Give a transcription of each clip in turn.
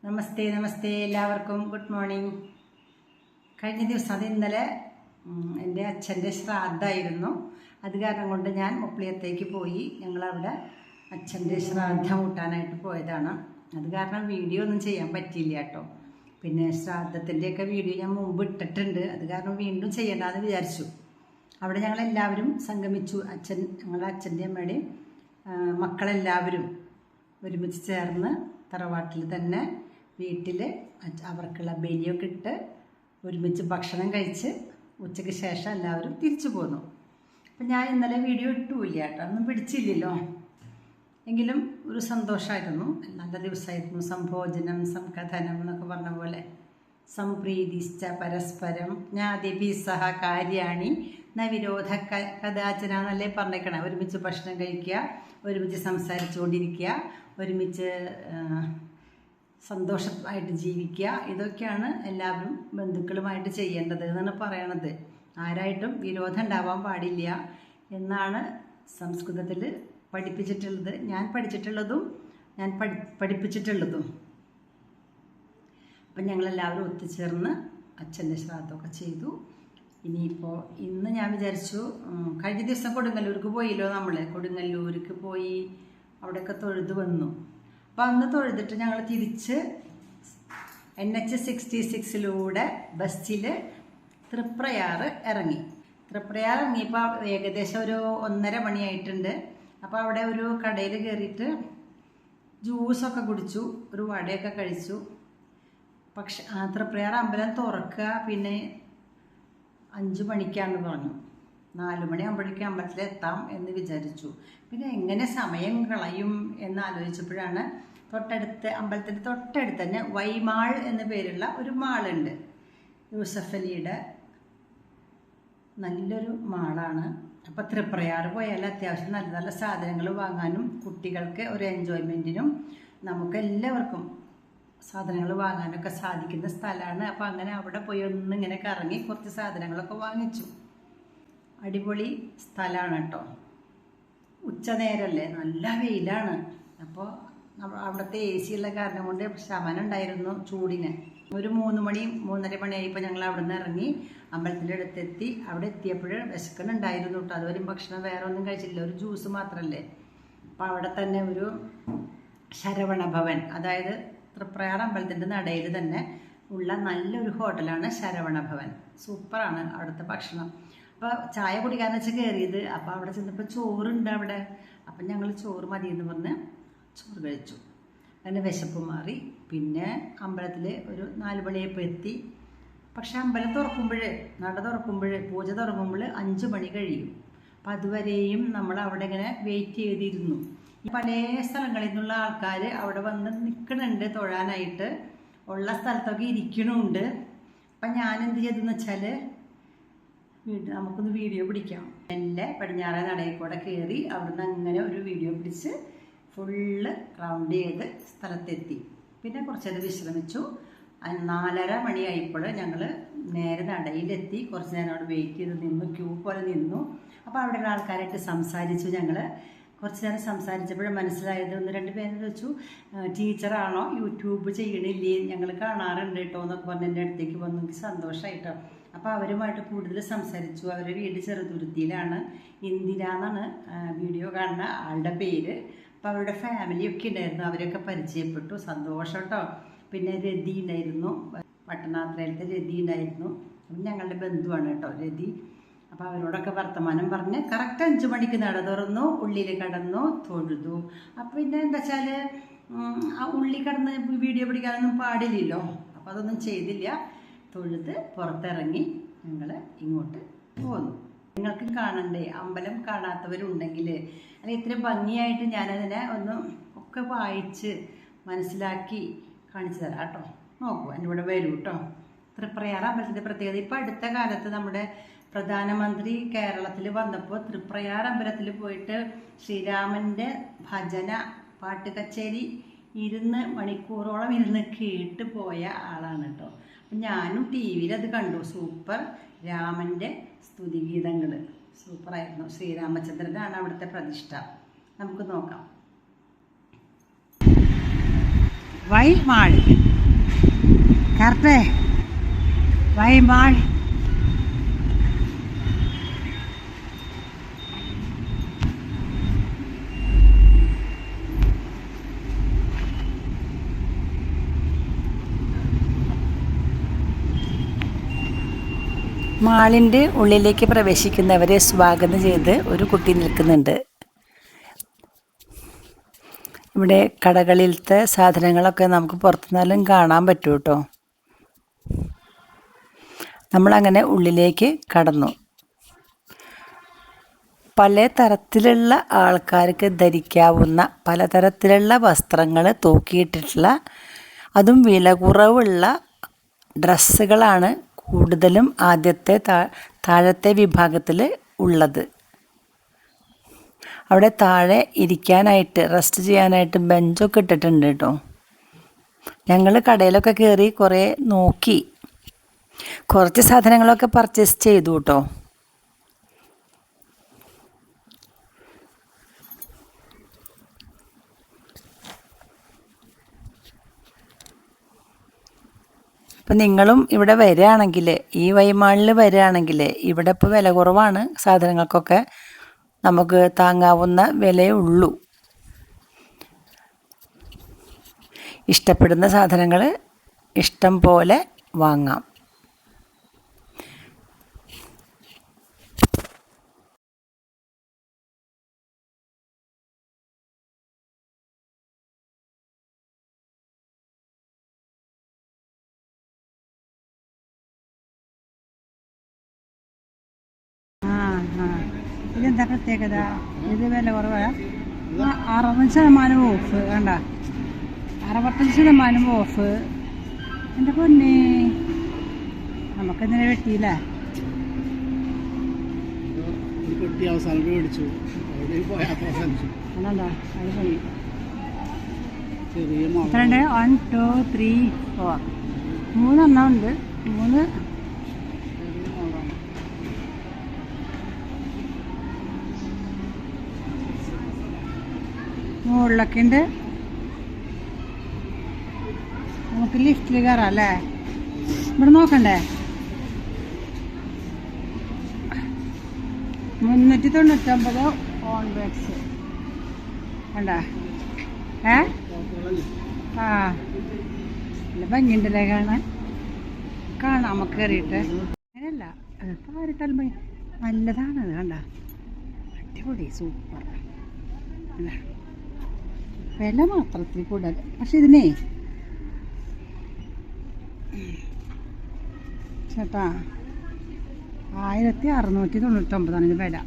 നമസ്തേ നമസ്തേ എല്ലാവർക്കും good morning. കഴിഞ്ഞ ദിവസം അത് ഇന്നലെ എൻ്റെ അച്ഛൻ്റെ ശ്രാദ്ധമായിരുന്നു. അത് കാരണം കൊണ്ട് ഞാൻ മുപ്ലിയത്തേക്ക് പോയി. ഞങ്ങളവിടെ അച്ഛൻ്റെ ശ്രാദ്ധം കൂട്ടാനായിട്ട് പോയതാണ്. അത് കാരണം വീഡിയോ ഒന്നും ചെയ്യാൻ പറ്റിയില്ല കേട്ടോ. പിന്നെ ശ്രാദ്ധത്തിൻ്റെയൊക്കെ വീഡിയോ ഞാൻ മുമ്പ് ഇട്ടിട്ടുണ്ട്. അത് കാരണം വീണ്ടും ചെയ്യേണ്ടതെന്ന് വിചാരിച്ചു. അവിടെ ഞങ്ങളെല്ലാവരും സംഗമിച്ചു. ഞങ്ങളുടെ അച്ഛൻ്റെയും അമ്മയുടെയും മക്കളെല്ലാവരും ഒരുമിച്ച് ചേർന്ന് തറവാട്ടിൽ തന്നെ വീട്ടിൽ അവർക്കുള്ള ബലിയൊക്കെ ഇട്ട് ഒരുമിച്ച് ഭക്ഷണം കഴിച്ച് ഉച്ചയ്ക്ക് ശേഷം എല്ലാവരും തിരിച്ചു പോന്നു. അപ്പം ഞാൻ ഇന്നലെ വീഡിയോ ഇട്ടുമില്ല കേട്ടോ, ഒന്നും പിടിച്ചില്ലല്ലോ. എങ്കിലും ഒരു സന്തോഷമായിരുന്നു, നല്ല ദിവസമായിരുന്നു. സംഭോജനം സംകഥനം എന്നൊക്കെ പറഞ്ഞ പോലെ സംപ്രീതിശ്ച പരസ്പരം ജ്ഞാതിഭി സഹ കാര്യാണി നവിരോധ കഥാചന എന്നല്ലേ പറഞ്ഞേക്കണം. ഒരുമിച്ച് ഭക്ഷണം കഴിക്കുക, ഒരുമിച്ച് സംസാരിച്ചുകൊണ്ടിരിക്കുക, ഒരുമിച്ച് സന്തോഷമായിട്ട് ജീവിക്കുക. ഇതൊക്കെയാണ് എല്ലാവരും ബന്ധുക്കളുമായിട്ട് ചെയ്യേണ്ടത് എന്നാണ് പറയണത്. ആരായിട്ടും വിരോധം ഉണ്ടാവാൻ പാടില്ല എന്നാണ് സംസ്കൃതത്തിൽ പഠിപ്പിച്ചിട്ടുള്ളത്. ഞാൻ പഠിച്ചിട്ടുള്ളതും ഞാൻ പഠിപ്പിച്ചിട്ടുള്ളതും. അപ്പം ഞങ്ങളെല്ലാവരും ഒത്തുചേർന്ന് അച്ഛൻ്റെ ശ്രാദ്ധമൊക്കെ ചെയ്തു. ഇനിയിപ്പോൾ ഇന്ന് ഞാൻ വിചാരിച്ചു, കഴിഞ്ഞ ദിവസം കൊടുങ്ങല്ലൂർക്ക് പോയില്ലോ നമ്മൾ. കൊടുങ്ങല്ലൂർക്ക് പോയി അവിടെയൊക്കെ തൊഴുത് വന്നു. അപ്പോൾ അന്ന് തൊഴുതിട്ട് ഞങ്ങൾ തിരിച്ച് NH66 ബസ്സിൽ തൃപ്രയാർ ഇറങ്ങി. തൃപ്രയാർ ഇറങ്ങിയപ്പോൾ ഏകദേശം ഒരു 1:30 മണിയായിട്ടുണ്ട്. അപ്പോൾ അവിടെ ഒരു കടയിൽ കയറിയിട്ട് ജ്യൂസൊക്കെ കുടിച്ചു, ഒരു വടയൊക്കെ കഴിച്ചു. പക്ഷെ തൃപ്രയാർ അമ്പലം തുറക്കുക പിന്നെ 5 മണിക്കാണെന്ന് പറഞ്ഞു. 4 മണിയാകുമ്പോഴേക്കും അമ്പലത്തിലെത്താം എന്ന് വിചാരിച്ചു. പിന്നെ എങ്ങനെ സമയം കളയും എന്നാലോചിച്ചപ്പോഴാണ് അമ്പലത്തിൻ്റെ തൊട്ടടുത്ത് തന്നെ വൈമാൾ എന്ന പേരുള്ള ഒരു മാളുണ്ട്. യൂസഫ് അലിയുടെ നല്ലൊരു മാളാണ്. അപ്പോൾ തൃപ്രയാർ പോയാൽ അത്യാവശ്യം നല്ല നല്ല സാധനങ്ങൾ വാങ്ങാനും കുട്ടികൾക്ക് ഒരു എൻജോയ്മെൻറ്റിനും നമുക്കെല്ലാവർക്കും സാധനങ്ങൾ വാങ്ങാനൊക്കെ സാധിക്കുന്ന സ്ഥലമാണ്. അപ്പോൾ അങ്ങനെ അവിടെ പോയി ഒന്നിങ്ങനെ കറങ്ങി കുറച്ച് സാധനങ്ങളൊക്കെ വാങ്ങിച്ചു. അടിപൊളി സ്ഥലമാണ് കേട്ടോ. ഉച്ചനേരമല്ലേ, നല്ല വെയിലാണ്. അപ്പോൾ അവിടുത്തെ AC ഉള്ള കാരണം കൊണ്ട് ശമനം ഉണ്ടായിരുന്നു ചൂടിന്. ഒരു 3 മണി 3:30 മണിയായപ്പോൾ ഞങ്ങൾ അവിടെ നിന്ന് ഇറങ്ങി അമ്പലത്തിൻ്റെ അടുത്തെത്തി. അവിടെ എത്തിയപ്പോൾ വിശക്കണുണ്ടായിരുന്നു കേട്ടോ. അതുവരെയും ഭക്ഷണം വേറെ ഒന്നും കഴിച്ചില്ല, ഒരു ജ്യൂസ് മാത്രമല്ലേ. അപ്പോൾ അവിടെ തന്നെ ഒരു ശരവണഭവൻ, അതായത് തൃപ്രയാർ അമ്പലത്തിൻ്റെ നടയിൽ തന്നെ ഉള്ള നല്ലൊരു ഹോട്ടലാണ് ശരവണഭവൻ. സൂപ്പറാണ് അവിടുത്തെ ഭക്ഷണം. അപ്പോൾ ചായ കുടിക്കാന്ന് വെച്ചാൽ കയറിയത്. അപ്പോൾ അവിടെ ചെന്നപ്പോൾ ചോറുണ്ട് അവിടെ. അപ്പം ഞങ്ങൾ ചോറ് മതിയെന്ന് പറഞ്ഞ് ചോറ് കഴിച്ചു. അങ്ങനെ വിശപ്പ് മാറി. പിന്നെ അമ്പലത്തിൽ ഒരു 4 മണിയായപ്പോൾ എത്തി. പക്ഷെ അമ്പലം നട തുറക്കുമ്പോൾ പൂജ തുടങ്ങുമ്പോൾ 5 മണി കഴിയും. അപ്പം അതുവരെയും നമ്മൾ അവിടെ ഇങ്ങനെ വെയിറ്റ് ചെയ്തിരുന്നു. പല സ്ഥലങ്ങളിൽ നിന്നുള്ള ആൾക്കാർ അവിടെ വന്ന് നിൽക്കണുണ്ട് തൊഴാനായിട്ട്. ഉള്ള സ്ഥലത്തൊക്കെ ഇരിക്കണമുണ്ട്. അപ്പം ഞാൻ എന്ത് ചെയ്തെന്ന് വെച്ചാൽ നമുക്കൊന്ന് വീഡിയോ പിടിക്കാം. എൻ്റെ പടിഞ്ഞാറേ നടയിൽ കൂടെ കയറി അവിടുന്ന് അങ്ങനെ ഒരു വീഡിയോ പിടിച്ച് ഫുള്ള് റൗണ്ട് ചെയ്ത് സ്ഥലത്തെത്തി. പിന്നെ കുറച്ചേരം വിശ്രമിച്ചു. 4:30 മണിയായപ്പോൾ ഞങ്ങൾ നേരെ നടയിലെത്തി. കുറച്ച് നേരം അവിടെ വെയിറ്റ് ചെയ്ത് നിന്നു, ക്യൂ പോലെ നിന്നു. അപ്പോൾ അവിടെയുള്ള ആൾക്കാരായിട്ട് സംസാരിച്ചു. ഞങ്ങൾ കുറച്ച് നേരം സംസാരിച്ചപ്പോഴും മനസ്സിലായത്, 1-2 പേര് ചോദിച്ചു, ടീച്ചറാണോ, യൂട്യൂബ് ചെയ്യണില്ലേ, ഞങ്ങൾ കാണാറുണ്ട് കേട്ടോ എന്നൊക്കെ പറഞ്ഞ് എൻ്റെ അടുത്തേക്ക് വന്നു. എനിക്ക് സന്തോഷമായിട്ടോ. അപ്പോൾ അവരുമായിട്ട് കൂടുതൽ സംസാരിച്ചു. അവരുടെ വീട് ചെറുതുരുത്തിയിലാണ്. ഇന്ദിര എന്നാണ് വീഡിയോ കാണുന്ന ആളുടെ പേര്. അപ്പോൾ അവരുടെ ഫാമിലിയൊക്കെ ഉണ്ടായിരുന്നു, അവരൊക്കെ പരിചയപ്പെട്ടു. സന്തോഷം കേട്ടോ. പിന്നെ രതി ഉണ്ടായിരുന്നു, പട്ടണാത്രയിലത്തെ രതി ഉണ്ടായിരുന്നു. അപ്പം ഞങ്ങളുടെ ബന്ധുവാണ് കേട്ടോ രതി. അപ്പോൾ അവരോടൊക്കെ വർത്തമാനം പറഞ്ഞ് കറക്റ്റ് 5 മണിക്ക് നട തുറന്നു, ഉള്ളിൽ കടന്നു, തൊഴുതു. അപ്പോൾ പിന്നെ എന്താ വെച്ചാൽ ആ ഉള്ളിൽ കടന്ന് വീഡിയോ പിടിക്കാനൊന്നും പാടില്ലല്ലോ. അപ്പോൾ അതൊന്നും ചെയ്തില്ല. തൊഴുത് പുറത്തിറങ്ങി ഞങ്ങൾ ഇങ്ങോട്ട് പോന്നു. നിങ്ങൾക്ക് കാണണ്ടേ, അമ്പലം കാണാത്തവരുണ്ടെങ്കിൽ അല്ലെങ്കിൽ ഇത്ര ഭംഗിയായിട്ട് ഞാനതിനെ ഒക്കെ വായിച്ച് മനസ്സിലാക്കി കാണിച്ചു തരാം കേട്ടോ. നോക്കൂ, എൻ്റെ ഇവിടെ വരൂ കേട്ടോ. തൃപ്രയാർ അമ്പലത്തിൻ്റെ പ്രത്യേകത, ഇപ്പോൾ അടുത്ത കാലത്ത് നമ്മുടെ പ്രധാനമന്ത്രി കേരളത്തിൽ വന്നപ്പോൾ തൃപ്രയാർ അമ്പലത്തിൽ പോയിട്ട് ശ്രീരാമൻ്റെ ഭജന പാട്ട് കച്ചേരി മണിക്കൂറോളം ഇരുന്ന് കേട്ട് പോയ ആളാണ് കേട്ടോ. അപ്പം ഞാനും TV-യിൽ അത് കണ്ടു. സൂപ്പർ രാമൻ്റെ സ്തുതിഗീതങ്ങൾ സൂപ്പറായിരുന്നു. ശ്രീരാമചന്ദ്രനാണ് അവിടുത്തെ പ്രതിഷ്ഠ. നമുക്ക് നോക്കാം. വൈമാൾ കറക്റ്റേ വൈമാൾ മാളിൻ്റെ ഉള്ളിലേക്ക് പ്രവേശിക്കുന്നവരെ സ്വാഗതം ചെയ്ത് ഒരു കുട്ടി നിൽക്കുന്നുണ്ട്. ഇവിടെ കടകളിലത്തെ സാധനങ്ങളൊക്കെ നമുക്ക് പുറത്തുനിന്നാലും കാണാൻ പറ്റും കേട്ടോ. നമ്മളങ്ങനെ ഉള്ളിലേക്ക് കടന്നു. പല തരത്തിലുള്ള ആൾക്കാർക്ക് ധരിക്കാവുന്ന പലതരത്തിലുള്ള വസ്ത്രങ്ങൾ തൂക്കിയിട്ടിട്ടുള്ള, അതും വില കുറവുള്ള ഡ്രസ്സുകളാണ് കൂടുതലും ആദ്യത്തെ താഴത്തെ വിഭാഗത്തിൽ ഉള്ളത്. അവിടെ താഴെ ഇരിക്കാനായിട്ട് റെസ്റ്റ് ചെയ്യാനായിട്ട് ബെഞ്ചൊക്കെ ഇട്ടിട്ടുണ്ട് കേട്ടോ. ഞങ്ങൾ കടയിലൊക്കെ കയറി കുറേ നോക്കി, കുറച്ച് സാധനങ്ങളൊക്കെ പർച്ചേസ് ചെയ്തു കേട്ടോ. അപ്പം നിങ്ങളും ഇവിടെ വരികയാണെങ്കിൽ, ഈ വൈമാളിൽ വരികയാണെങ്കിൽ, ഇവിടെ ഇപ്പോൾ വില കുറവാണ് സാധനങ്ങൾക്കൊക്കെ, നമുക്ക് താങ്ങാവുന്ന വിലയേ ഉള്ളൂ. ഇഷ്ടപ്പെടുന്ന സാധനങ്ങൾ ഇഷ്ടം പോലെ വാങ്ങാം. ഇതെന്താ പ്രത്യേകത? ഇത് വില കുറവാണ്. 60% ഓഫ്. വേണ്ട, 65% ഓഫ്. എൻ്റെ പൊന്നെ, നമുക്കെന്തിനാ വെട്ടിയില്ല? അതെന്താ അത് പോയി. എത്രയുണ്ട്? 1 2 3 4 3 ഉണ്ട്. 3 മുകളിലൊക്കെ ഉണ്ട്. നമുക്ക് ലിഫ്റ്റിൽ കയറാം അല്ലേ? ഇവിടെ നോക്കണ്ടേ? 399 ഓൺ ബാഗ്സ് വേണ്ട. ആ നല്ല ഭംഗിയുണ്ടല്ലേ കാണാൻ. നമുക്ക് കയറിയിട്ട് അങ്ങനെയല്ല, താരിട്ടാൽ നല്ലതാണ്. അത് കണ്ട, അടിപൊളി, സൂപ്പർ. അല്ല, വില മാത്രത്തിൽ കൂടുതൽ. പക്ഷെ ഇതിനേ ചേട്ടാ 1699 ഇത് വില.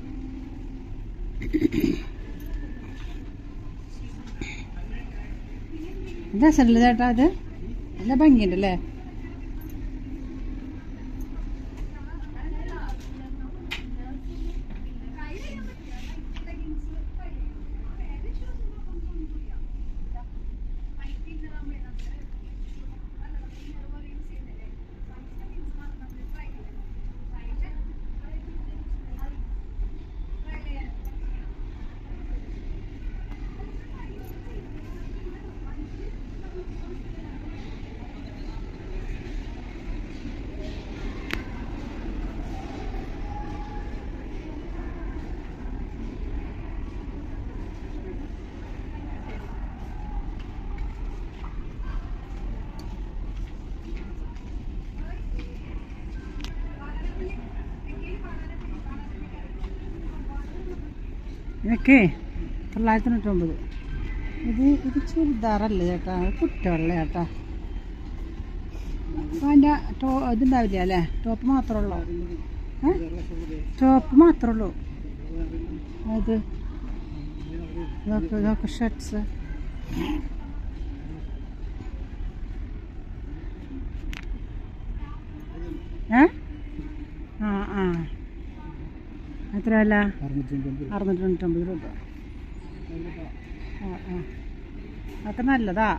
രസമല്ലേ ചേട്ടാ? അത് നല്ല ഭംഗിയുണ്ടല്ലേ? ഇതൊക്കെ 999. ഇത് ചുരിദാറല്ലേ ചേട്ടാ? കുറ്റമല്ലേ ചേട്ടാ? അതിൻ്റെ ഇതുണ്ടാവില്ല അല്ലേ? ടോപ്പ് മാത്രമേ ഉള്ളൂ. ടോപ്പ് മാത്രമേ ഉള്ളൂ. അത് ഇതൊക്കെ ഷർട്ട്സ്. ആ എത്രയല്ല? 699 രൂപ. അതൊക്കെ നല്ലതാ.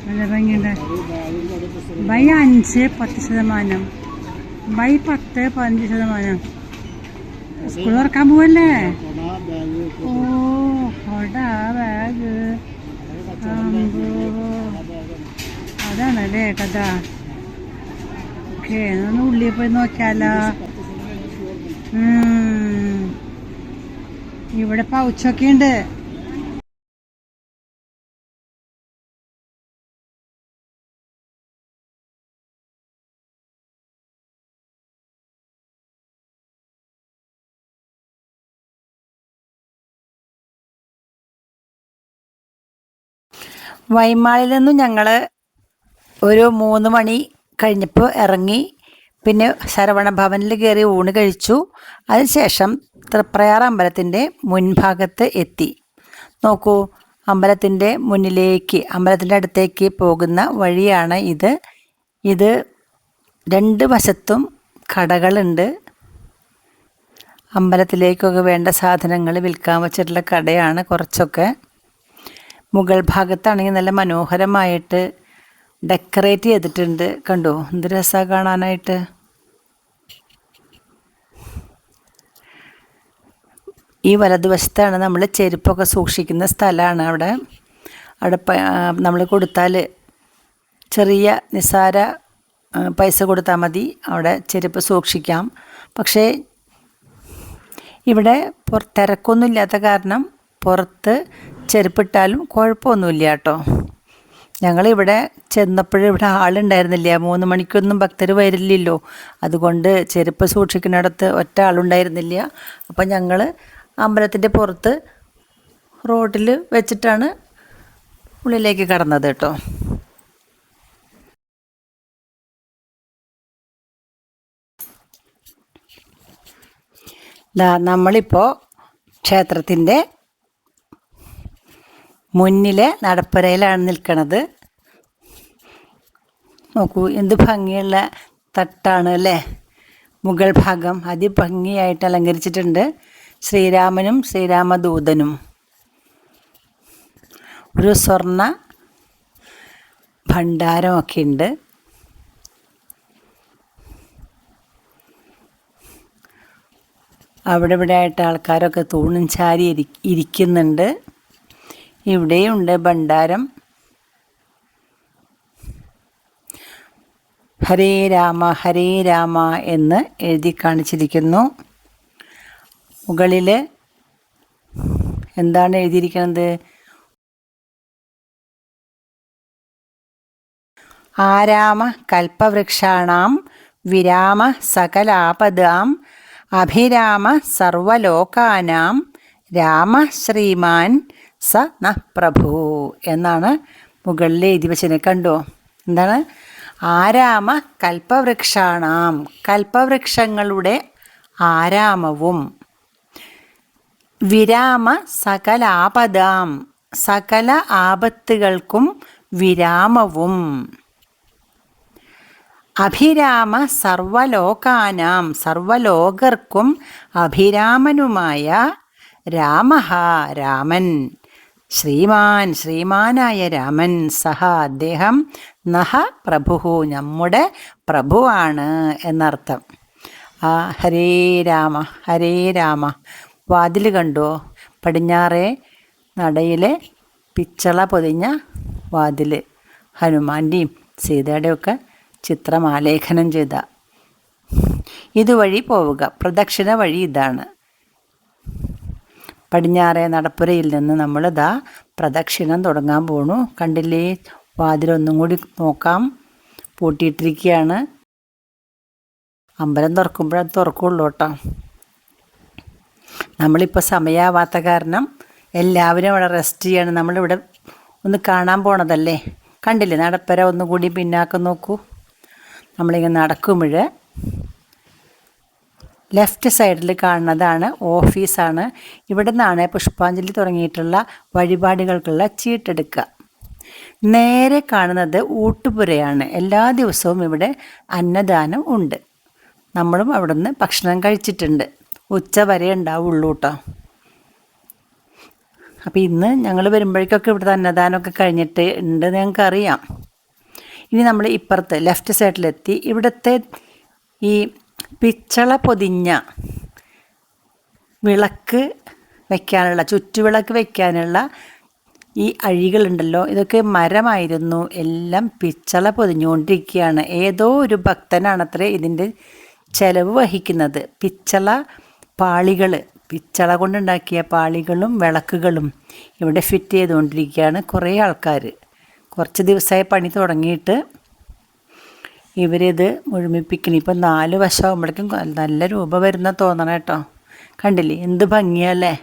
നല്ല ഭംഗിയുണ്ട്. By 5-10%, by 10-15%. സ്കൂൾ തുറക്കാൻ പോവല്ലേ? ഓ, കൊട, ബാഗ്, അതാണല്ലേ കഥ. ഓക്കെ, ഒന്ന് ഉള്ളിൽ പോയി നോക്കിയാലോ. ഇവിടെ പൗച്ചൊക്കെ ഉണ്ട്. വൈമാളിൽ നിന്നും ഞങ്ങൾ ഒരു 3 മണി കഴിഞ്ഞപ്പോൾ ഇറങ്ങി. പിന്നെ ശരവണ ഭവനിൽ കയറി ഊണ് കഴിച്ചു. അതിനുശേഷം തൃപ്രയാർ അമ്പലത്തിൻ്റെ മുൻഭാഗത്ത് എത്തി. നോക്കൂ, അമ്പലത്തിൻ്റെ മുന്നിലേക്ക്, അമ്പലത്തിൻ്റെ അടുത്തേക്ക് പോകുന്ന വഴിയാണ് ഇത്. ഇത് 2 വശത്തും കടകളുണ്ട്. അമ്പലത്തിലേക്കൊക്കെ വേണ്ട സാധനങ്ങൾ വിൽക്കാൻ വച്ചിട്ടുള്ള കടയാണ് കുറച്ചൊക്കെ. മുകൾ ഭാഗത്താണെങ്കിൽ നല്ല മനോഹരമായിട്ട് ഡെക്കറേറ്റ് ചെയ്തിട്ടുണ്ട്. കണ്ടോ, എന്ത് രസമാണ് കാണാനായിട്ട്. ഈ വലതുവശത്താണ് നമ്മൾ ചെരുപ്പൊക്കെ സൂക്ഷിക്കുന്ന സ്ഥലമാണ്. അവിടെ നമ്മൾ കൊടുത്താൽ ചെറിയ നിസ്സാര പൈസ കൊടുത്താൽ മതി, അവിടെ ചെരുപ്പ് സൂക്ഷിക്കാം. പക്ഷേ ഇവിടെ തിരക്കൊന്നുമില്ലാത്ത കാരണം പുറത്ത് ചെരുപ്പിട്ടാലും കുഴപ്പമൊന്നുമില്ല കേട്ടോ. ഞങ്ങളിവിടെ ചെന്നപ്പോഴും ഇവിടെ ആളുണ്ടായിരുന്നില്ല. 3 മണിക്കൊന്നും ഭക്തർ വരില്ലല്ലോ. അതുകൊണ്ട് ചെരുപ്പ് സൂക്ഷിക്കുന്നിടത്ത് ഒറ്റ ആളുണ്ടായിരുന്നില്ല. അപ്പം ഞങ്ങൾ അമ്പലത്തിൻ്റെ പുറത്ത് റോഡിൽ വെച്ചിട്ടാണ് ഉള്ളിലേക്ക് കടന്നത് കേട്ടോ. നമ്മളിപ്പോൾ ക്ഷേത്രത്തിൻ്റെ മുന്നിലെ നടപ്പുരയിലാണ് നിൽക്കുന്നത്. നോക്കൂ, എന്ത് ഭംഗിയുള്ള തട്ടാണ് അല്ലേ. മുകൾ ഭാഗം അതിഭംഗിയായിട്ട് അലങ്കരിച്ചിട്ടുണ്ട്. ശ്രീരാമനും ശ്രീരാമദൂതനും ഒരു സ്വർണ്ണ ഭണ്ഡാരമൊക്കെ ഉണ്ട്. അവിടെ ഇവിടെ ആയിട്ട് ആൾക്കാരൊക്കെ തൂണും ചാരി ഇരിക്കുന്നുണ്ട്. ഇവിടെയുണ്ട് ഭണ്ഡാരം. ഹരേ രാമ ഹരേ രാമ എന്ന് എഴുതി കാണിച്ചിരിക്കുന്നു. മുകളിൽ എന്താണ് എഴുതിയിരിക്കുന്നത്? ആരാമ കൽപ്പവൃക്ഷാണാം വിരാമ സകലാപദാം അഭിരാമ സർവലോകാനാം രാമ ശ്രീമാൻ സ ന പ്രഭു എന്നാണ് മുകളിൽ എഴുതി വച്ചത്. കണ്ടോ, എന്താണ്? ആരാമ കൽപ്പവൃക്ഷാണാം, കൽപ്പവൃക്ഷങ്ങളുടെ ആരാമവും, വിരാമ സകലാപദാം, സകല ആപത്തുകൾക്കും വിരാമവും, അഭിരാമ സർവലോകാനാം, സർവലോകർക്കും അഭിരാമനുമായ രാമഃ, രാമൻ, ശ്രീമാൻ, ശ്രീമാനായ രാമൻ, സഹ, അദ്ദേഹം, നഹ പ്രഭു, നമ്മുടെ പ്രഭുവാണ് എന്നർത്ഥം. ഹരേ രാമ ഹരേ രാമ. വാതിൽ കണ്ടോ? പടിഞ്ഞാറേ നടയിലെ പിച്ചള പൊതിഞ്ഞ വാതിൽ, ഹനുമാൻ്റെയും സീതയുടെയും ഒക്കെ ചിത്രം ആലേഖനം ചെയ്ത. ഇതുവഴി പോവുക, പ്രദക്ഷിണ വഴി ഇതാണ്. പടിഞ്ഞാറേ നടപ്പുരയിൽ നിന്ന് നമ്മളിതാ പ്രദക്ഷിണം തുടങ്ങാൻ പോണു. കണ്ടില്ലേ, വാതിലൊന്നും കൂടി നോക്കാം, പൂട്ടിയിട്ടിരിക്കുകയാണ്. അമ്പലം തുറക്കുമ്പോഴത് തുറക്കുള്ളൂ കേട്ടോ. നമ്മളിപ്പോൾ സമയമാവാത്ത കാരണം എല്ലാവരും അവിടെ റെസ്റ്റ് ചെയ്യാണ്. നമ്മളിവിടെ ഒന്ന് കാണാൻ പോണതല്ലേ. കണ്ടില്ലേ നടപ്പുര ഒന്നുകൂടി പിന്നാക്കം നോക്കൂ. നമ്മളിങ്ങനെ നടക്കുമ്പോൾ ലെഫ്റ്റ് സൈഡിൽ കാണുന്നതാണ് ഓഫീസാണ്. ഇവിടെ നിന്നാണ് പുഷ്പാഞ്ജലി തുടങ്ങിയിട്ടുള്ള വഴിപാടുകൾക്കുള്ള ചീട്ടെടുക്കുക. നേരെ കാണുന്നത് ഊട്ടുപുരയാണ്. എല്ലാ ദിവസവും ഇവിടെ അന്നദാനം ഉണ്ട്. നമ്മളും അവിടെ നിന്ന് ഭക്ഷണം കഴിച്ചിട്ടുണ്ട്. ഉച്ച വരെ ഉണ്ടാവുള്ളൂ കേട്ടോ. അപ്പോൾ ഇന്ന് ഞങ്ങൾ വരുമ്പോഴേക്കൊക്കെ ഇവിടുത്തെ അന്നദാനമൊക്കെ കഴിഞ്ഞിട്ട് ഉണ്ട്, ഞങ്ങൾക്കറിയാം. ഇനി നമ്മൾ ഇപ്പുറത്ത് ലെഫ്റ്റ് സൈഡിലെത്തി. ഇവിടുത്തെ ഈ പിച്ചള പൊതിഞ്ഞ വിളക്ക് വയ്ക്കാനുള്ള, ചുറ്റുവിളക്ക് വയ്ക്കാനുള്ള ഈ അഴികളുണ്ടല്ലോ, ഇതൊക്കെ മരമായിരുന്നു. എല്ലാം പിച്ചള പൊതിഞ്ഞുകൊണ്ടിരിക്കുകയാണ്. ഏതോ ഒരു ഭക്തനാണത്രേ ഇതിൻ്റെ ചെലവ് വഹിക്കുന്നത്. പിച്ചള പാളികൾ, പിച്ചള കൊണ്ടുണ്ടാക്കിയ പാളികളും വിളക്കുകളും ഇവിടെ ഫിറ്റ് ചെയ്തുകൊണ്ടിരിക്കുകയാണ് കുറേ ആൾക്കാർ. കുറച്ച് ദിവസമായി പണി തുടങ്ങിയിട്ട് ഇവരിത് മുഴുമിപ്പിക്കണം. ഇപ്പം 4 വശമാകുമ്പോഴേക്കും നല്ല രൂപ വരുന്ന തോന്നണം കേട്ടോ. കണ്ടില്ലേ എന്ത് ഭംഗിയല്ലേ.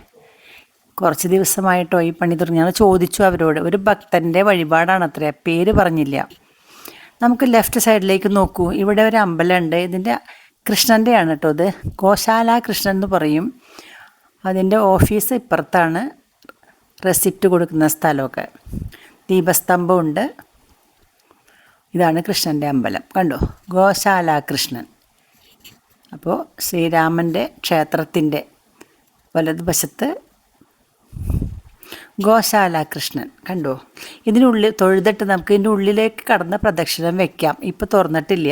കുറച്ച് ദിവസമായിട്ടോ ഈ പണി തുടങ്ങി. ഞാൻ ചോദിച്ചു അവരോട്. ഒരു ഭക്തൻ്റെ വഴിപാടാണത്രേ, പേര് പറഞ്ഞില്ല. നമുക്ക് ലെഫ്റ്റ് സൈഡിലേക്ക് നോക്കൂ. ഇവിടെ ഒരു അമ്പലമുണ്ട്. ഇതിൻ്റെ കൃഷ്ണൻ്റെയാണ് കേട്ടോ ഇത്. ഗോശാല കൃഷ്ണൻ എന്ന് പറയും. അതിൻ്റെ ഓഫീസ് ഇപ്പുറത്താണ്. റെസിപ്റ്റ് കൊടുക്കുന്ന സ്ഥലമൊക്കെ. ദീപസ്തംഭമുണ്ട്. ഇതാണ് കൃഷ്ണൻ്റെ അമ്പലം. കണ്ടോ, ഗോശാല കൃഷ്ണൻ. അപ്പോൾ ശ്രീരാമൻ്റെ ക്ഷേത്രത്തിൻ്റെ വലതുവശത്ത് ഗോശാല കൃഷ്ണൻ കണ്ടോ. ഇതിനുള്ളിൽ തൊഴുതിട്ട് നമുക്ക് ഇതിൻ്റെ ഉള്ളിലേക്ക് കടന്ന് പ്രദക്ഷിണം വയ്ക്കാം. ഇപ്പോൾ തുറന്നിട്ടില്ല.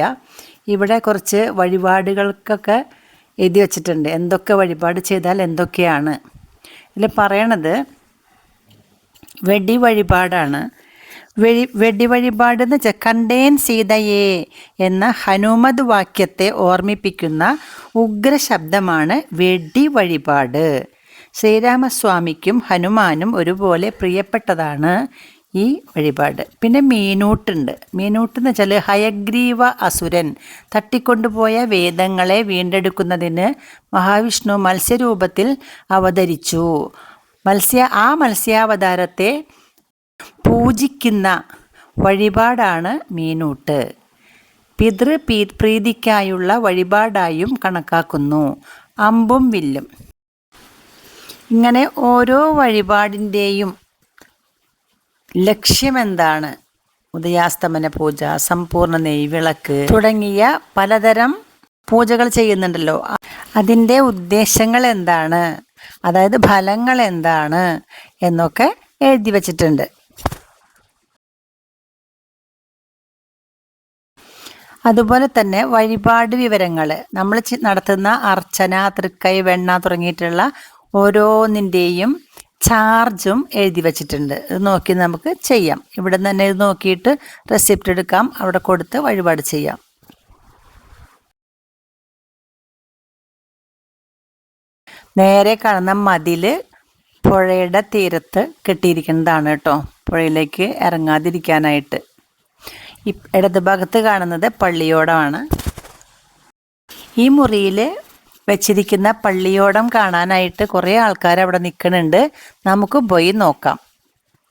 ഇവിടെ കുറച്ച് വഴിപാടുകൾക്കൊക്കെ എഴുതി വച്ചിട്ടുണ്ട്. എന്തൊക്കെ വഴിപാട് ചെയ്താൽ എന്തൊക്കെയാണ്. ഇതിൽ പറയണത് വെടി വഴിപാടാണ്. വെടി വഴിപാട് എന്ന് വെച്ചാൽ കണ്ടേൻ സീതയെ എന്ന ഹനുമത് വാക്യത്തെ ഓർമ്മിപ്പിക്കുന്ന ഉഗ്രശബ്ദമാണ് വെടി വഴിപാട്. ശ്രീരാമസ്വാമിക്കും ഹനുമാനും ഒരുപോലെ പ്രിയപ്പെട്ടതാണ് ഈ വഴിപാട്. പിന്നെ മീനൂട്ടുണ്ട്. മീനൂട്ട് എന്ന് വെച്ചാൽ ഹയഗ്രീവ അസുരൻ തട്ടിക്കൊണ്ടുപോയ വേദങ്ങളെ വീണ്ടെടുക്കുന്നതിന് മഹാവിഷ്ണു മത്സ്യരൂപത്തിൽ അവതരിച്ചു. ആ മത്സ്യാവതാരത്തെ പൂജിക്കുന്ന വഴിപാടാണ് മീനൂട്ട്. പ്രീതിക്കായുള്ള വഴിപാടായും കണക്കാക്കുന്നു. അമ്പും വില്ലും. ഇങ്ങനെ ഓരോ വഴിപാടിൻ്റെയും ലക്ഷ്യമെന്താണ്? ഉദയാസ്തമന പൂജ, സമ്പൂർണ്ണ നെയ്വിളക്ക് തുടങ്ങിയ പലതരം പൂജകൾ ചെയ്യുന്നുണ്ടല്ലോ. അതിൻ്റെ ഉദ്ദേശങ്ങൾ എന്താണ്, അതായത് ഫലങ്ങൾ എന്താണ് എന്നൊക്കെ എഴുതി വച്ചിട്ടുണ്ട്. അതുപോലെ തന്നെ വഴിപാട് വിവരങ്ങൾ, നമ്മൾ നടത്തുന്ന അർച്ചന, തൃക്കൈ, വെണ്ണ തുടങ്ങിയിട്ടുള്ള ഓരോന്നിൻ്റെയും ചാർജും എഴുതി വച്ചിട്ടുണ്ട്. ഇത് നോക്കി നമുക്ക് ചെയ്യാം. ഇവിടെ നിന്ന് തന്നെ ഇത് നോക്കിയിട്ട് റെസിപ്റ്റ് എടുക്കാം, അവിടെ കൊടുത്ത് വഴിപാട് ചെയ്യാം. നേരെ കാണുന്ന മതിൽ പുഴയുടെ തീരത്ത് കെട്ടിയിരിക്കുന്നതാണ് കേട്ടോ, പുഴയിലേക്ക് ഇറങ്ങാതിരിക്കാനായിട്ട്. ഇടതുഭാഗത്ത് കാണുന്നത് പള്ളിയോടമാണ്. ഈ മുറിയിൽ വെച്ചിരിക്കുന്ന പള്ളിയോടം കാണാനായിട്ട് കുറേ ആൾക്കാർ അവിടെ നിൽക്കുന്നുണ്ട്. നമുക്ക് പോയി നോക്കാം.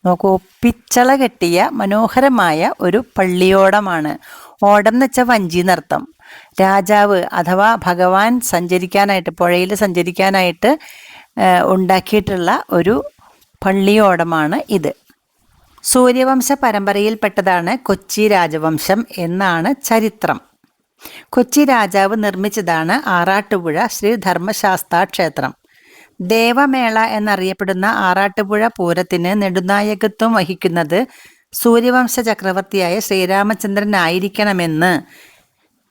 നോക്കൂ, പിച്ചള കെട്ടിയ മനോഹരമായ ഒരു പള്ളിയോടമാണ്. ഓടം എന്ന് വെച്ചാൽ വഞ്ചി എന്നർത്ഥം. രാജാവ് അഥവാ ഭഗവാൻ സഞ്ചരിക്കാനായിട്ട്, പുഴയിൽ സഞ്ചരിക്കാനായിട്ട് ഉണ്ടാക്കിയിട്ടുള്ള ഒരു പള്ളിയോടമാണ് ഇത്. സൂര്യവംശ പരമ്പരയിൽപ്പെട്ടതാണ് കൊച്ചി രാജവംശം എന്നാണ് ചരിത്രം. കൊച്ചി രാജാവ് നിർമ്മിച്ചതാണ് ആറാട്ടുപുഴ ശ്രീ ധർമ്മശാസ്താ ക്ഷേത്രം. ദേവമേള എന്നറിയപ്പെടുന്ന ആറാട്ടുപുഴ പൂരത്തിന് നെടുനായകത്വം വഹിക്കുന്നത് സൂര്യവംശ ചക്രവർത്തിയായ ശ്രീരാമചന്ദ്രനായിരിക്കണമെന്ന്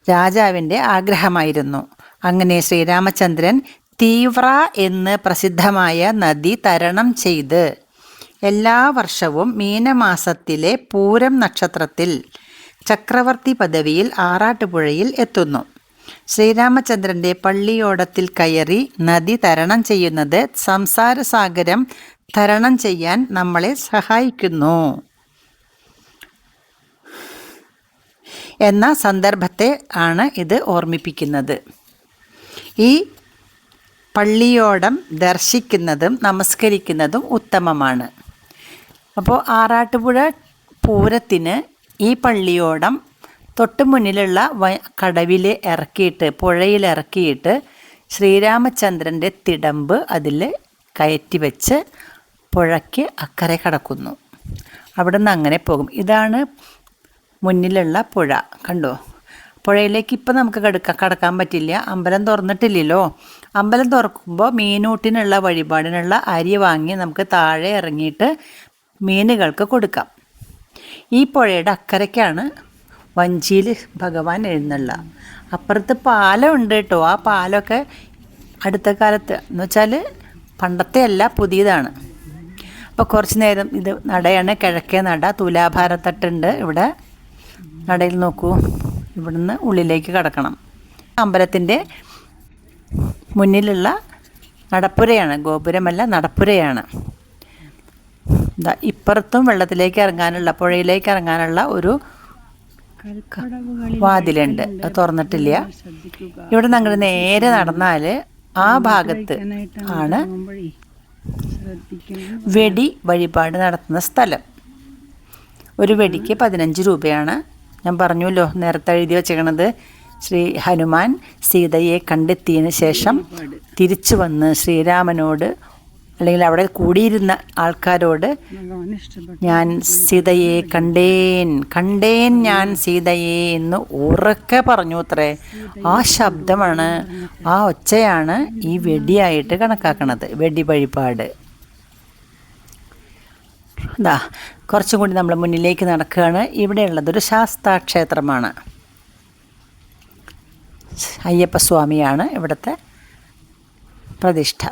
രാജാവിൻ്റെ ആഗ്രഹമായിരുന്നു. അങ്ങനെ ശ്രീരാമചന്ദ്രൻ തീവ്ര എന്ന് പ്രസിദ്ധമായ നദി തരണം ചെയ്ത് എല്ലാ വർഷവും മീനമാസത്തിലെ പൂരം നക്ഷത്രത്തിൽ ചക്രവർത്തി പദവിയിൽ ആറാട്ടുപുഴയിൽ എത്തുന്നു. ശ്രീരാമചന്ദ്രൻ്റെ പള്ളിയോടത്തിൽ കയറി നദി തരണം ചെയ്യുന്നത് സംസാരസാഗരം തരണം ചെയ്യാൻ നമ്മളെ സഹായിക്കുന്നു എന്ന സന്ദർഭത്തെ ആണ് ഇത് ഓർമ്മിപ്പിക്കുന്നത്. ഈ പള്ളിയോടം ദർശിക്കുന്നതും നമസ്കരിക്കുന്നതും ഉത്തമമാണ്. അപ്പോൾ ആറാട്ടുപുഴ പൂരത്തിന് ഈ പള്ളിയോടം തൊട്ട് മുന്നിലുള്ള കടവിൽ ഇറക്കിയിട്ട്, പുഴയിൽ ഇറക്കിയിട്ട് ശ്രീരാമചന്ദ്രൻ്റെ തിടമ്പ് അതിൽ കയറ്റി വെച്ച് പുഴയ്ക്ക് അക്കരെ കടക്കുന്നു. അവിടെ നിന്ന് അങ്ങനെ പോകും. ഇതാണ് മുന്നിലുള്ള പുഴ. കണ്ടോ, പുഴയിലേക്ക് ഇപ്പം നമുക്ക് കടക്കാൻ പറ്റില്ല, അമ്പലം തുറന്നിട്ടില്ലല്ലോ. അമ്പലം തുറക്കുമ്പോൾ മീനൂട്ടിനുള്ള വഴിപാടിനുള്ള അരി വാങ്ങി നമുക്ക് താഴെ ഇറങ്ങിയിട്ട് മീനുകൾക്ക് കൊടുക്കാം. ഈ പുഴയുടെ അക്കരയ്ക്കാണ് വഞ്ചിയിൽ ഭഗവാൻ എഴുന്നള്ള. അപ്പുറത്ത് പാലമുണ്ട് കേട്ടോ. ആ പാലമൊക്കെ അടുത്ത കാലത്ത് എന്ന് വെച്ചാൽ പണ്ടത്തെ അല്ല, പുതിയതാണ്. അപ്പോൾ കുറച്ച് നേരം ഇത് നടയാണ്, കിഴക്കേ നട. തുലാഭാരത്തട്ടുണ്ട് ഇവിടെ നടയിൽ. നോക്കൂ, ഇവിടുന്ന് ഉള്ളിലേക്ക് കടക്കണം. അമ്പലത്തിൻ്റെ മുന്നിലുള്ള നടപ്പുരയാണ്, ഗോപുരമല്ല നടപ്പുരയാണ്. ഇതാ ഇപ്പുറത്തും വെള്ളത്തിലേക്ക് ഇറങ്ങാനുള്ള, പുഴയിലേക്ക് ഇറങ്ങാനുള്ള ഒരു വാതിലുണ്ട്, അത് തുറന്നിട്ടില്ല. ഇവിടെ ഞങ്ങൾ നേരെ നടന്നാൽ ആ ഭാഗത്ത് ആണ് വെടി വഴിപാട് നടത്തുന്ന സ്ഥലം. ഒരു വെടിക്ക് 15 രൂപയാണ്. ഞാൻ പറഞ്ഞല്ലോ നേരത്തെ എഴുതി വെച്ചേക്കണത്, ശ്രീ ഹനുമാൻ സീതയെ കണ്ടെത്തിയതിന് ശേഷം തിരിച്ചു വന്ന് ശ്രീരാമനോട്, അല്ലെങ്കിൽ അവിടെ കൂടിയിരുന്ന ആൾക്കാരോട്, ഞാൻ സീതയെ കണ്ടേൻ ഞാൻ സീതയെ എന്ന് ഉറക്കെ പറഞ്ഞു അത്രേ. ആ ശബ്ദമാണ്, ആ ഒച്ചയാണ് ഈ വെടിയായിട്ട് കണക്കാക്കണത്, വെടി വഴിപാട്. ഇതാ കുറച്ചും കൂടി നമ്മൾ മുന്നിലേക്ക് നടക്കുകയാണ്. ഇവിടെയുള്ളതൊരു ശാസ്താക്ഷേത്രമാണ്. അയ്യപ്പസ്വാമിയാണ് ഇവിടുത്തെ പ്രതിഷ്ഠ.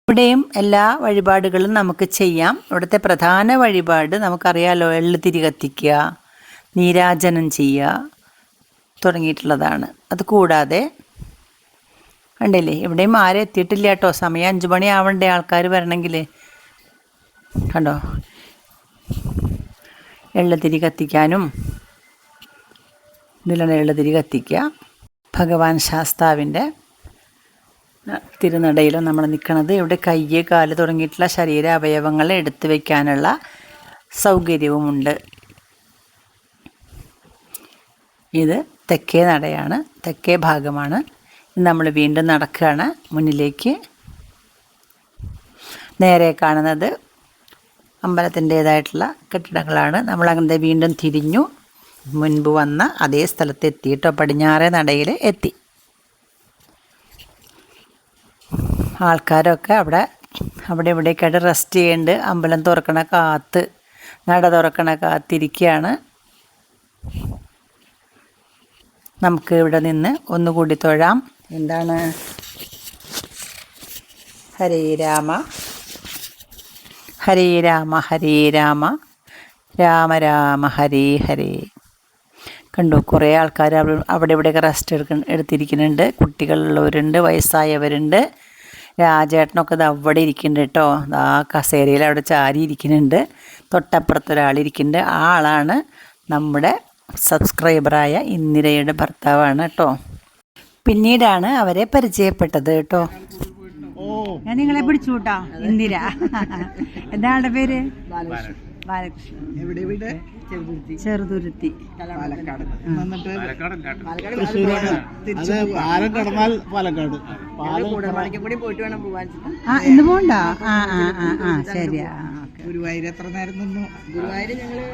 ഇവിടെയും എല്ലാ വഴിപാടുകളും നമുക്ക് ചെയ്യാം. ഇവിടുത്തെ പ്രധാന വഴിപാട് നമുക്കറിയാലോ, എള്ള് തിരി കത്തിക്കുക, നീരാജനം ചെയ്യുക തുടങ്ങിയിട്ടുള്ളതാണ്. അത് കൂടാതെ കണ്ടില്ലേ, ഇവിടെയും ആരും എത്തിയിട്ടില്ല കേട്ടോ. സമയം 5 മണി ആവണ്ടേ ആൾക്കാർ വരണമെങ്കിൽ. കണ്ടോ, എള്ള് തിരി കത്തിക്കാനും ഇതിലാണ് എള്ള് തിരി കത്തിക്കുക. ഭഗവാൻ ശാസ്താവിൻ്റെ തിരുനടയിലും നമ്മൾ നിൽക്കുന്നത്. ഇവിടെ കയ്യ് കാല് തുടങ്ങിയിട്ടുള്ള ശരീര അവയവങ്ങൾ എടുത്തു വയ്ക്കാനുള്ള സൗകര്യവുമുണ്ട്. ഇത് തെക്കേ നടയാണ്, തെക്കേ ഭാഗമാണ്. നമ്മൾ വീണ്ടും നടക്കുകയാണ് മുന്നിലേക്ക്. നേരെ കാണുന്നത് അമ്പലത്തിൻ്റേതായിട്ടുള്ള കെട്ടിടങ്ങളാണ്. നമ്മളങ്ങനെ വീണ്ടും തിരിഞ്ഞു മുൻപ് വന്ന അതേ സ്ഥലത്ത് എത്തിയിട്ടോ, പടിഞ്ഞാറേ നടയിൽ എത്തി. ആൾക്കാരൊക്കെ അവിടെ ഇവിടേക്കായിട്ട് റെസ്റ്റ് ചെയ്യുന്നുണ്ട്. അമ്പലം തുറക്കണ കാത്ത്, നട തുറക്കണ കാത്തിരിക്കുകയാണ്. നമുക്ക് ഇവിടെ നിന്ന് ഒന്നുകൂടി തൊഴാം. എന്താണ്? ഹരേ രാമ ഹരേ രാമ ഹരേ രാമ രാമ രാമ ഹരേ ഹരേ. കണ്ടു, കുറേ ആൾക്കാർ അവിടെ ഇവിടെയൊക്കെ റെസ്റ്റ് എടുത്തിരിക്കുന്നുണ്ട്. കുട്ടികളുള്ളവരുണ്ട്, വയസ്സായവരുണ്ട്. രാജേട്ടനൊക്കെ ഇത് അവിടെ ഇരിക്കുന്നുണ്ട് കേട്ടോ. ആ കസേരയിൽ അവിടെ ചാരി ഇരിക്കുന്നുണ്ട്. തൊട്ടപ്പുറത്തൊരാളിരിക്കുന്നുണ്ട്. ആ ആളാണ് നമ്മുടെ സബ്സ്ക്രൈബറായ ഇന്ദിരയുടെ ഭർത്താവാണ് കേട്ടോ. പിന്നീടാണ് അവരെ പരിചയപ്പെട്ടത് കേട്ടോ. ഞാൻ നിങ്ങളെ പിടിച്ചു കൂട്ടാ, ഇന്ദിര. എന്താളുടെ പേര്? ബാലകൃഷ്ണൻ. ചെറുതുരുത്തി, പാലക്കാട്. ഇന്ന് പോണ്ട? ശരിയാ. ഗുരുവായൂർ എത്ര നേരം നിന്നു? ഗുരുവായൂർ ഞങ്ങള്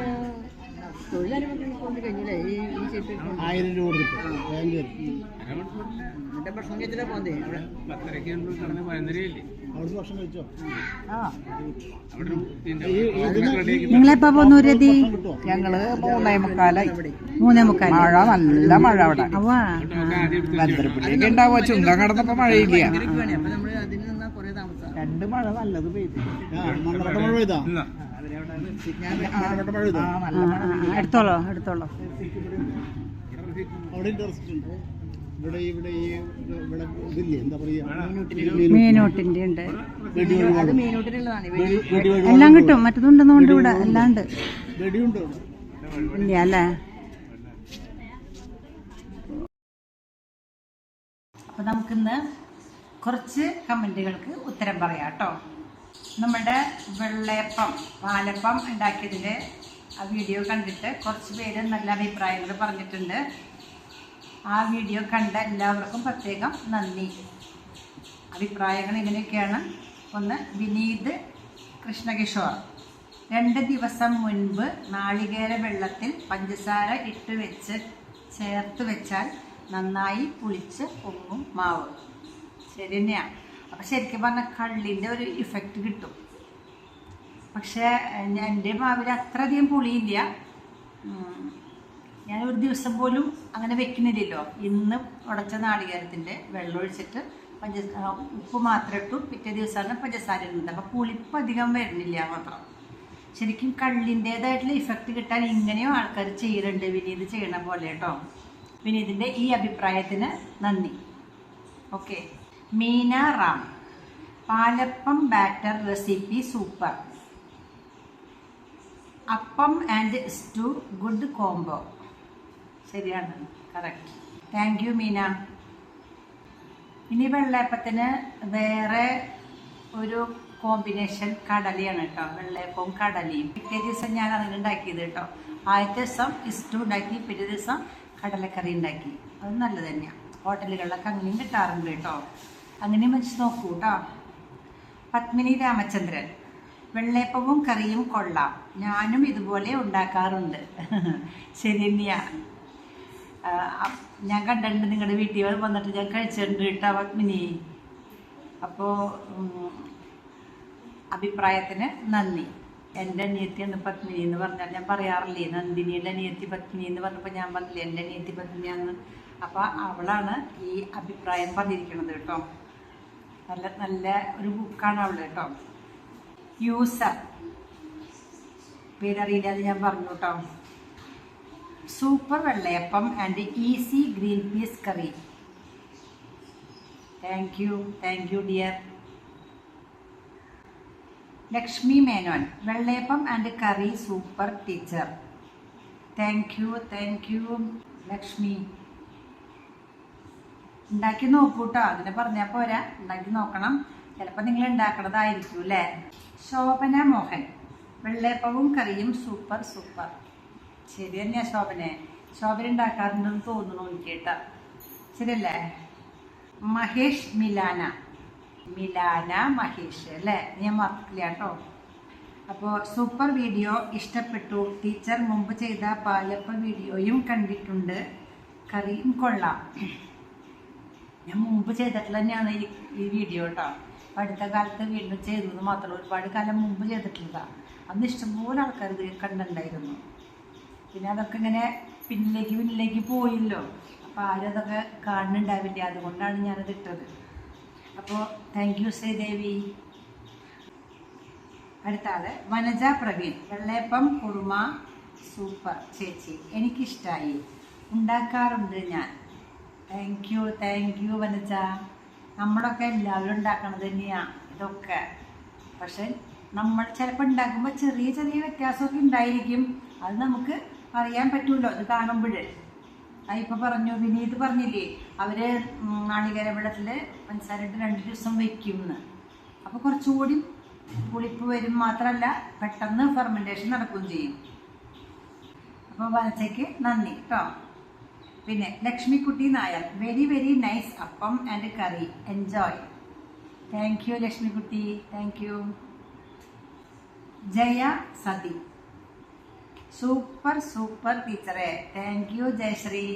1000 രൂപ ഭക്ഷണം കഴിച്ചിട്ടാ പോന്നേ. നിങ്ങളെപ്പോ പോന്നു? രതി ഞങ്ങള് 3:45. മഴ, നല്ല മഴ അവിടെ. ബദ്രപ്പള്ളിയൊക്കെ ഉണ്ടാവുക. ചുങ്കം കടന്നപ്പോ മഴയില്ല. 2 മഴ നല്ലത് പെയ്തു. എടുത്തോളോ. മീനൂട്ടിന്റെ ഉണ്ട്, എല്ലാം കിട്ടും. മറ്റതുണ്ടെന്നുകൊണ്ട് ഇവിടെ അല്ലാണ്ട് ഇല്ല അല്ലേ. അപ്പോൾ നമുക്കിന്ന് കുറച്ച് കമൻറ്റുകൾക്ക് ഉത്തരം പറയാം കേട്ടോ. നമ്മുടെ വെള്ളയപ്പം, പാലപ്പം ഉണ്ടാക്കിയതിൻ്റെ ആ വീഡിയോ കണ്ടിട്ട് കുറച്ച് പേര് നല്ല അഭിപ്രായങ്ങൾ പറഞ്ഞിട്ടുണ്ട്. ആ വീഡിയോ കണ്ട എല്ലാവർക്കും പ്രത്യേകം നന്ദി. അഭിപ്രായങ്ങൾ ഇങ്ങനെയൊക്കെയാണ്. ഒന്ന്, വിനീത് കൃഷ്ണകിഷോർ, 2 ദിവസം മുൻപ് നാളികേര വെള്ളത്തിൽ പഞ്ചസാര ഇട്ട് വെച്ച് ചേർത്ത് വെച്ചാൽ നന്നായി പുളിച്ച് പൊങ്ങും മാവ്. ശരി തന്നെയാണ്. അപ്പം ശരിക്കും പറഞ്ഞാൽ കള്ളിൻ്റെ ഒരു ഇഫക്റ്റ് കിട്ടും. പക്ഷേ എൻ്റെ മാവിൽ അത്രയധികം പുളിയില്ല. ഞാൻ ഒരു ദിവസം പോലും അങ്ങനെ വെക്കുന്നില്ലല്ലോ. ഇന്ന് ഉടച്ച നാളികേരത്തിൻ്റെ വെള്ളം ഒഴിച്ചിട്ട് ഉപ്പ് മാത്രം ഇട്ടു. പിറ്റേ ദിവസമാണ് പഞ്ചസാര ഇടുന്നത്. അപ്പോൾ പുളിപ്പ് അധികം വരുന്നില്ല മാത്രം. ശരിക്കും കള്ളിൻ്റേതായിട്ടുള്ള ഇഫക്റ്റ് കിട്ടാൻ ഇങ്ങനെയും ആൾക്കാർ ചെയ്യുന്നുണ്ട്. വിനീത് ചെയ്യണ പോലെ കേട്ടോ. വിനീതിൻ്റെ ഈ അഭിപ്രായത്തിന് നന്ദി. Okay. Meena Ram, palappam batter recipe super. അപ്പം ആൻഡ് സ്റ്റൂ ഗുഡ് കോംബോ. ശരിയാണ്, കറക്റ്റ്. Thank you Meena. ഇനി വെള്ളയപ്പത്തിന് വേറെ ഒരു കോമ്പിനേഷൻ കടലയാണ് കേട്ടോ. വെള്ളയപ്പവും കടലയും. പിറ്റേ ദിവസം ഞാൻ അങ്ങനെ ഉണ്ടാക്കിയത് കേട്ടോ. ആദ്യത്തെ ദിവസം സ്റ്റൂ ഉണ്ടാക്കി, പിറ്റേ ദിവസം കടലക്കറി ഉണ്ടാക്കി. അത് നല്ലത് തന്നെയാണ്. ഹോട്ടലുകളിലൊക്കെ അങ്ങനെയും കിട്ടാറുണ്ട് കേട്ടോ. അങ്ങനെയും വെച്ച് നോക്കൂ കേട്ടോ. പത്മിനി രാമചന്ദ്രൻ, വെള്ളയപ്പവും കറിയും കൊള്ളാം, ഞാനും ഇതുപോലെ ഉണ്ടാക്കാറുണ്ട്. ശരി തന്നെയാണ്. ഞാൻ കണ്ടിട്ടുണ്ട് നിങ്ങളുടെ വീട്ടിൽ വന്നിട്ട് ഞാൻ കഴിച്ചിട്ടുണ്ട് കേട്ടോ പത്മിനി. അപ്പോൾ അഭിപ്രായത്തിന് നന്ദി. എൻ്റെ അനിയത്തിയാണ് പത്മിനി എന്ന് പറഞ്ഞാൽ ഞാൻ പറയാറില്ലേ, നന്ദിനിയുടെ അനിയത്തി പത്മിനി എന്ന് പറഞ്ഞപ്പോൾ ഞാൻ പറഞ്ഞില്ലേ എൻ്റെ അനിയത്തി പത്മിനിയാന്ന്. അപ്പോൾ അവളാണ് ഈ അഭിപ്രായം പറഞ്ഞിരിക്കുന്നത് കേട്ടോ. നല്ല നല്ല ഒരു ബുക്കാണ് അവൾ കേട്ടോ. യൂസർ പേരറിയില്ല, അത് ഞാൻ പറഞ്ഞു കേട്ടോ. Super vellayappam and easy green peas curry. Thank you dear. Lakshmi Menon, vellayappam and curry super teacher. Thank U Lakshmi. ഉണ്ടാക്കി നോക്കൂ കേട്ടോ. അതിനെ പറഞ്ഞാൽ പോരാ, ഉണ്ടാക്കി നോക്കണം. ചിലപ്പോൾ നിങ്ങൾ ഉണ്ടാക്കണതായിരിക്കും അല്ലേ. ശോഭന മോഹൻ, വെള്ളയപ്പവും കറിയും സൂപ്പർ. ശരി തന്നെയാ ശോഭനെ. ശോഭന ഉണ്ടാക്കാറുണ്ടെന്ന് തോന്നുന്നു എനിക്ക് കേട്ടോ. ശരിയല്ലേ. മഹേഷ് മിലാന മഹേഷ് അല്ലേ, ഞാൻ മറക്കില്ല കേട്ടോ. അപ്പോൾ സൂപ്പർ വീഡിയോ, ഇഷ്ടപ്പെട്ടു. ടീച്ചർ മുമ്പ് ചെയ്ത പാലപ്പ വീഡിയോയും കണ്ടിട്ടുണ്ട്, കറിയും കൊള്ളാം. ഞാൻ മുമ്പ് ചെയ്തിട്ടുള്ള തന്നെയാണ് ഈ വീഡിയോ കേട്ടോ. അടുത്ത കാലത്ത് വീണ്ടും ചെയ്തത് മാത്രമല്ല, ഒരുപാട് കാലം മുമ്പ് ചെയ്തിട്ടുള്ളതാണ്. അന്ന് ഇഷ്ടംപോലെ ആൾക്കാർ ഇത് കണ്ടിട്ടുണ്ടായിരുന്നു. പിന്നെ അതൊക്കെ ഇങ്ങനെ പിന്നിലേക്ക് പോയില്ലോ. അപ്പോൾ ആരും അതൊക്കെ കാണുന്നുണ്ടാവില്ല. അതുകൊണ്ടാണ് ഞാനത് ഇട്ടത്. അപ്പോൾ താങ്ക് യു ശ്രീദേവി. അടുത്ത ആള് വനജ പ്രവീൺ, വെള്ളയപ്പം കുറുമ സൂപ്പർ ചേച്ചി, എനിക്കിഷ്ടമായി, ഉണ്ടാക്കാറുണ്ട് ഞാൻ. Thank you Vanaja. നമ്മളൊക്കെ എല്ലാവരും ഉണ്ടാക്കണത് തന്നെയാണ് ഇതൊക്കെ. പക്ഷെ നമ്മൾ ചിലപ്പോൾ ഉണ്ടാക്കുമ്പോൾ ചെറിയ വ്യത്യാസമൊക്കെ ഉണ്ടായിരിക്കും. അത് നമുക്ക് അറിയാൻ പറ്റുമല്ലോ അത് കാണുമ്പോൾ. ഇപ്പോൾ പറഞ്ഞു വിനീത് പറഞ്ഞില്ലേ, അവർ നാളികേര വെള്ളത്തിൽ പഞ്ചസാരയിട്ട് 2 ദിവസം വയ്ക്കുമെന്ന്. അപ്പോൾ കുറച്ചുകൂടി പുളിപ്പ് വരും. മാത്രമല്ല പെട്ടെന്ന് ഫെർമെൻറ്റേഷൻ നടക്കുകയും ചെയ്യും. അപ്പോൾ വനച്ചയ്ക്ക് നന്ദി കേട്ടോ. പിന്നെ Lakshmikutty Nair, very nice appam and curry, enjoy. Thank you Lakshmikutty, thank you. Jaya Sathi, super ടീച്ചറെ. Thank you Jayashree.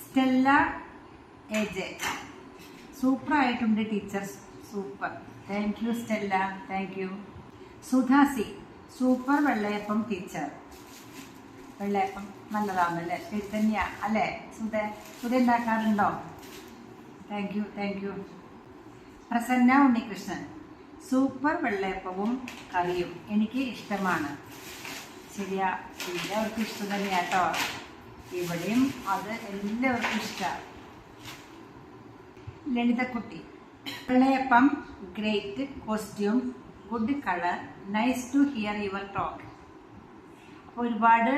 Stella AJ, സൂപ്പറായിട്ടുണ്ട് teacher, super. Thank you Stella, thank you. സുധാസി, സൂപ്പർ വെള്ളയപ്പം ടീച്ചർ. വെള്ളയപ്പം നല്ലതാണല്ലേ, ശരി തന്നെയാണ് അല്ലേ. സുധ ഉണ്ടാക്കാറുണ്ടോ? Thank you. Prasanna Unnikrishnan, super വെള്ളയപ്പവും കറിയും എനിക്ക് ഇഷ്ടമാണ്. ശരിയാ, എല്ലാവർക്കും ഇഷ്ടം തന്നെയാണ് കേട്ടോ. ഇവിടെയും അത് എല്ലാവർക്കും ഇഷ്ടമാണ്. Lalithakutty, vellayappam great costume, good colour, nice to hear your talk. അപ്പോൾ ഒരുപാട്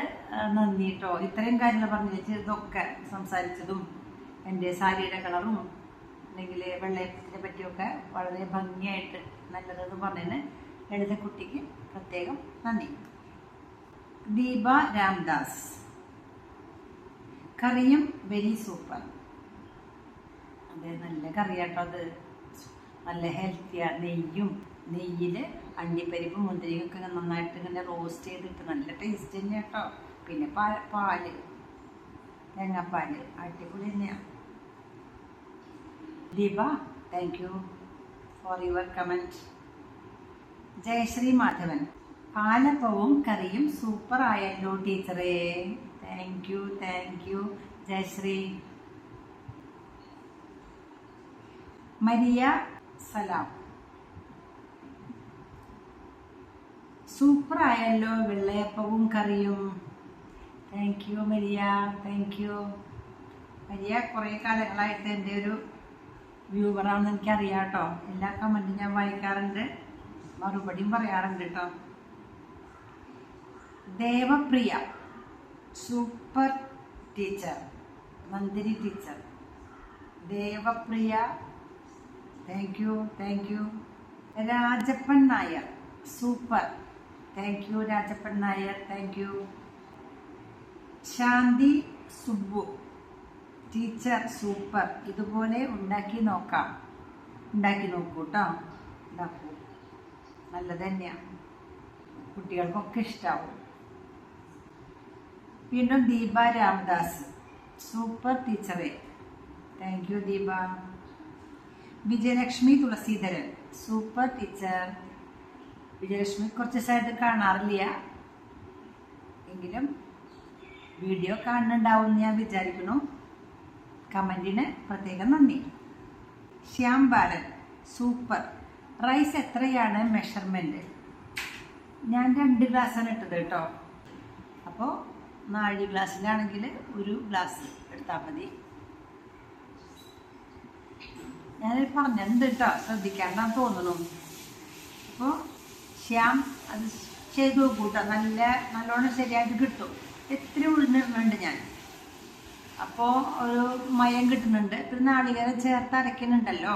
നന്ദി കേട്ടോ. ഇത്രയും കാര്യങ്ങൾ പറഞ്ഞു വെച്ച് ഇതൊക്കെ സംസാരിച്ചതും എൻ്റെ സാരിയുടെ കളറും അല്ലെങ്കിൽ വെള്ളയപ്പത്തിനെ പറ്റിയൊക്കെ വളരെ ഭംഗിയായിട്ട് നല്ലതെന്ന് പറഞ്ഞതിന് ലളിതക്കുട്ടിക്ക് പ്രത്യേകം നന്ദി. ദീപ രാംദാസ്, കറിയും വെരി സൂപ്പർ. അതെ, നല്ല കറിയാട്ടോ അത്. നല്ല ഹെൽത്തിയാണ്. നെയ്യിൽ അണ്ടിപ്പരിപ്പും മുന്തിരിയൊക്കെ നന്നായിട്ട് ഇങ്ങനെ റോസ്റ്റ് ചെയ്തിട്ട് നല്ല ടേസ്റ്റ് തന്നെ കേട്ടോ. പിന്നെ പാല് തേങ്ങാപ്പാൽ അടിപൊളി തന്നെയാണ്. Deepa, thank you for your comment. Jayashree Madhavan, പാലപ്പവും കറിയും സൂപ്പർ ആയല്ലോ ടീച്ചറേ. Thank you Jayashree. Maria Salam, super ആയല്ലോ വെള്ളയപ്പവും കറിയും. Thank you Maria, thank you. Maria കുറേ കാലങ്ങളായിട്ട് എൻ്റെ ഒരു വ്യൂവറാണെന്ന് എനിക്കറിയാം കേട്ടോ. എല്ലാ കമൻറ്റും ഞാൻ വായിക്കാറുണ്ട്, മറുപടിയും പറയാറുണ്ട് കേട്ടോ. Devapriya, super teacher. Nandini teacher, Devapriya, thank you. Rajappan Nair, super. Thank you Rajappan Nair, thank you. Shanti Subbu, teacher super. ഇതുപോലെ ഉണ്ടാക്കി നോക്കൂ കേട്ടോ. ഉണ്ടാക്കൂ, നല്ലത് തന്നെയാണ്, കുട്ടികൾക്കൊക്കെ ഇഷ്ടാവും. വീണ്ടും ദീപ രാംദാസ്, സൂപ്പർ ടീച്ചറെ. Thank U Deepa. Vijayalakshmi Thulaseedharan, super teacher. Vijayalakshmi കുറച്ച് ദിവസമായിട്ട് കാണാറില്ല, എങ്കിലും വീഡിയോ കാണുന്നുണ്ടാവും എന്ന് ഞാൻ വിചാരിക്കുന്നു. കമൻറ്റിന് പ്രത്യേകം നന്ദി. ശ്യാം ബാലൻ, സൂപ്പർ. റൈസ് എത്രയാണ് മെഷർമെൻറ്റ്? ഞാൻ 2 ഗ്ലാസ്സാണ് ഇട്ടത് കേട്ടോ. അപ്പോൾ 4 ഗ്ലാസ്സിലാണെങ്കിൽ 1 ഗ്ലാസ് എടുത്താൽ മതി. ഞാനത് പറഞ്ഞിട്ടുണ്ട് കേട്ടോ, ശ്രദ്ധിക്കാണ്ടാന്ന് തോന്നുന്നു. അപ്പോൾ ശ്യാം അത് ചെയ്ത് നോക്കൂ കേട്ടോ, നല്ലോണം ശരിയായിട്ട് കിട്ടും. എത്ര ഉഴുന്നിടുന്നുണ്ട് ഞാൻ, അപ്പോൾ ഒരു മയം കിട്ടുന്നുണ്ട്. പിന്നെ നാളികേരം ചേർത്ത് അരയ്ക്കുന്നുണ്ടല്ലോ,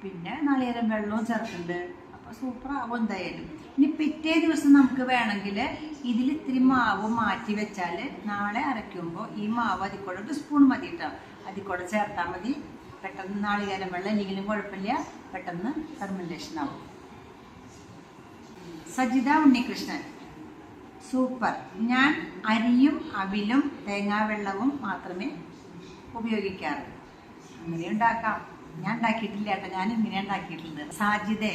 പിന്നെ നാളികേരം വെള്ളവും ചേർക്കുന്നുണ്ട്. അപ്പോൾ സൂപ്പറാവും എന്തായാലും. ഇനി പിറ്റേ ദിവസം നമുക്ക് വേണമെങ്കിൽ ഇതിൽ ഇത്തിരി മാവ് മാറ്റി വെച്ചാൽ നാളെ അരയ്ക്കുമ്പോൾ ഈ മാവ് അതിക്കൂടെ 1 സ്പൂൺ മതി കേട്ടോ, അതിക്കൂടെ ചേർത്താൽ മതി. പെട്ടെന്ന് നാളികേരം വെള്ളം ഇല്ലെങ്കിലും കുഴപ്പമില്ല, പെട്ടെന്ന് ഫെർമെൻറ്റേഷൻ ആവും. സജിത ഉണ്ണികൃഷ്ണൻ, സൂപ്പർ. ഞാൻ അരിയും അവിലും തേങ്ങാവെള്ളവും മാത്രമേ ഉപയോഗിക്കാറ്. അങ്ങനെ ഉണ്ടാക്കാം. ഞാൻ ഉണ്ടാക്കിയിട്ടില്ല കേട്ടോ, ഞാൻ ഇങ്ങനെ ഉണ്ടാക്കിയിട്ടുണ്ട്. സാജിദേ,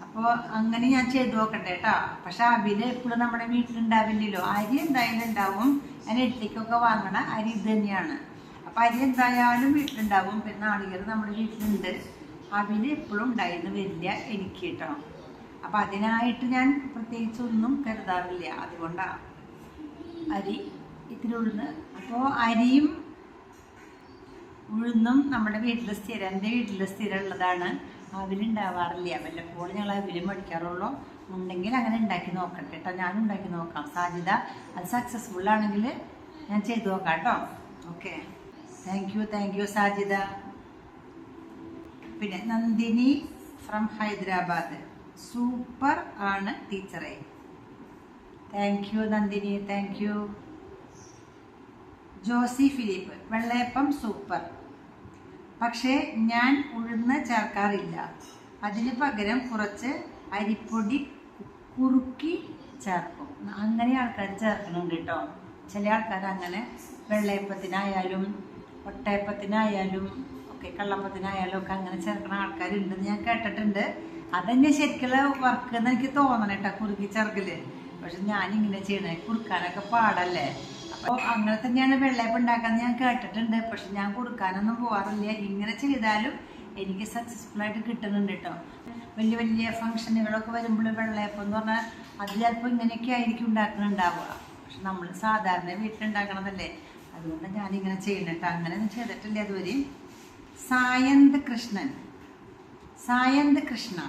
അപ്പോൾ അങ്ങനെ ഞാൻ ചെയ്തു നോക്കട്ടെ കേട്ടോ. പക്ഷെ അവില് എപ്പോഴും നമ്മുടെ വീട്ടിലുണ്ടാവില്ലല്ലോ. അരി എന്തായാലും ഉണ്ടാവും. ഞാൻ ഇഡ്ഡലിക്കൊക്കെ വാങ്ങണ അരി ഇത് തന്നെയാണ്. അപ്പം അരി എന്തായാലും വീട്ടിലുണ്ടാവും. പിന്നെ നാളികേരം നമ്മുടെ വീട്ടിലുണ്ട്. അവില് എപ്പോഴും ഉണ്ടായിരുന്നു വരില്ല എനിക്ക് കേട്ടോ. അപ്പം അതിനായിട്ട് ഞാൻ പ്രത്യേകിച്ച് ഒന്നും കരുതാറില്ല. അതുകൊണ്ടാണ് അരി ഇത്തിരി ഉഴുന്ന്. അപ്പോൾ അരിയും ഉഴുന്നും നമ്മുടെ വീട്ടിൽ സ്ഥിരം, എൻ്റെ വീട്ടിൽ സ്ഥിരം ഉള്ളതാണ്. അവിലുണ്ടാവാറില്ല, വല്ലപ്പോഴും ഞങ്ങൾ അവിലും മേടിക്കാറുള്ളൂ. ഉണ്ടെങ്കിൽ അങ്ങനെ ഉണ്ടാക്കി നോക്കട്ടെ കേട്ടോ. ഞാനും ഉണ്ടാക്കി നോക്കാം. സാധ്യത അത് സക്സസ്ഫുൾ ആണെങ്കിൽ ഞാൻ ചെയ്തു നോക്കാം കേട്ടോ. Okay, thank you Sajida. പിന്നെ നന്ദിനി ഫ്രം ഹൈദരാബാദ്, സൂപ്പർ ആണ് ടീച്ചറെ. Thank U Nandini, thank you. Josy Philip, vellayappam super. പക്ഷേ ഞാൻ ഉഴുന്ന് ചേർക്കാറില്ല. അതിന് പകരം കുറച്ച് അരിപ്പൊടി കുറുക്കി ചേർക്കും. അങ്ങനെ ആൾക്കാർ ചേർക്കുന്നുണ്ട് കേട്ടോ. ചില ആൾക്കാർ അങ്ങനെ വെള്ളയപ്പത്തിനായാലും ഒട്ടയപ്പത്തിനായാലും ഒക്കെ കള്ളപ്പത്തിനായാലും ഒക്കെ അങ്ങനെ ചേർക്കുന്ന ആൾക്കാരുണ്ടെന്ന് ഞാൻ കേട്ടിട്ടുണ്ട്. അതന്നെ ശരിക്കുള്ള വർക്ക് എന്ന് എനിക്ക് തോന്നണം കേട്ടോ, കുറുക്കി ചേർക്കല്. പക്ഷെ ഞാനിങ്ങനെ ചെയ്യണേ, കുറുക്കാനൊക്കെ പാടല്ലേ. അപ്പോൾ അങ്ങനെ തന്നെയാണ് വെള്ളയപ്പം ഉണ്ടാക്കാന്ന് ഞാൻ കേട്ടിട്ടുണ്ട്. പക്ഷെ ഞാൻ കൊടുക്കാനൊന്നും പോകാറില്ല. ഇങ്ങനെ ചെയ്താലും എനിക്ക് സക്സസ്ഫുൾ ആയിട്ട് കിട്ടുന്നുണ്ട് കേട്ടോ. വലിയ വലിയ ഫംഗ്ഷനുകളൊക്കെ വരുമ്പോൾ വെള്ളയപ്പം എന്ന് പറഞ്ഞാൽ അത് ചിലപ്പോൾ ഇങ്ങനെയൊക്കെ ആയിരിക്കും ഉണ്ടാക്കുന്നുണ്ടാവുക. പക്ഷെ നമ്മൾ സാധാരണ വീട്ടിലുണ്ടാക്കണതല്ലേ, അതുകൊണ്ട് ഞാനിങ്ങനെ ചെയ്യണം കേട്ടോ. അങ്ങനെയൊന്നും ചെയ്തിട്ടില്ല അതുവരെ. സായന്ത് കൃഷ്ണ,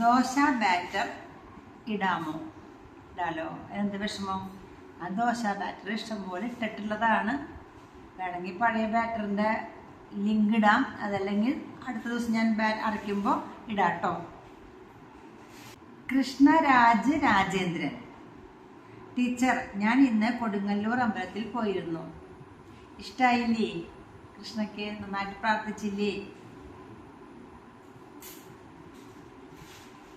ദോശ ബാറ്റർ ഇടാലോ? എന്ത് വിഷമം? ആ ദോശ ബാറ്റർ ഇഷ്ടംപോലെ ഇട്ടിട്ടുള്ളതാണ്. വേണമെങ്കിൽ പഴയ ബാറ്ററിൻ്റെ ലിങ്ക് ഇടാം. അതല്ലെങ്കിൽ അടുത്ത ദിവസം ഞാൻ അരയ്ക്കുമ്പോൾ ഇടാം കേട്ടോ. കൃഷ്ണരാജ് രാജേന്ദ്രൻ, ടീച്ചർ ഞാൻ ഇന്ന് കൊടുങ്ങല്ലൂർ അമ്പലത്തിൽ പോയിരുന്നു. ഇഷ്ടമായില്ലേ? കൃഷ്ണയ്ക്ക് നന്നായിട്ട് പ്രാർത്ഥിച്ചില്ലേ?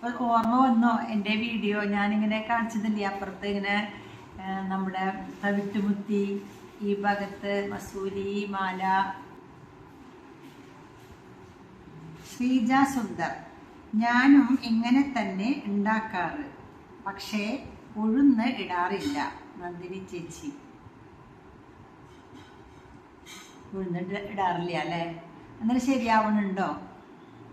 അപ്പോൾ ഓർമ്മ വന്നോ എൻ്റെ വീഡിയോ? ഞാനിങ്ങനെ കാണിച്ചതില്ലേ അപ്പുറത്ത് ഇങ്ങനെ നമ്മുടെ തവിട്ടുമുത്തി ഈ ഭാഗത്ത് മസൂരി മാല. ശ്രീജ സുന്ദർ, ഞാനും ഇങ്ങനെ തന്നെ ഉണ്ടാക്കാറ്, പക്ഷേ ഉഴുന്ന് ഇടാറില്ല. നന്ദിനി ചേച്ചി, ഉഴുന്ന് ഇടാറില്ല അല്ലേ? എന്നാലും ശരിയാവണുണ്ടോ?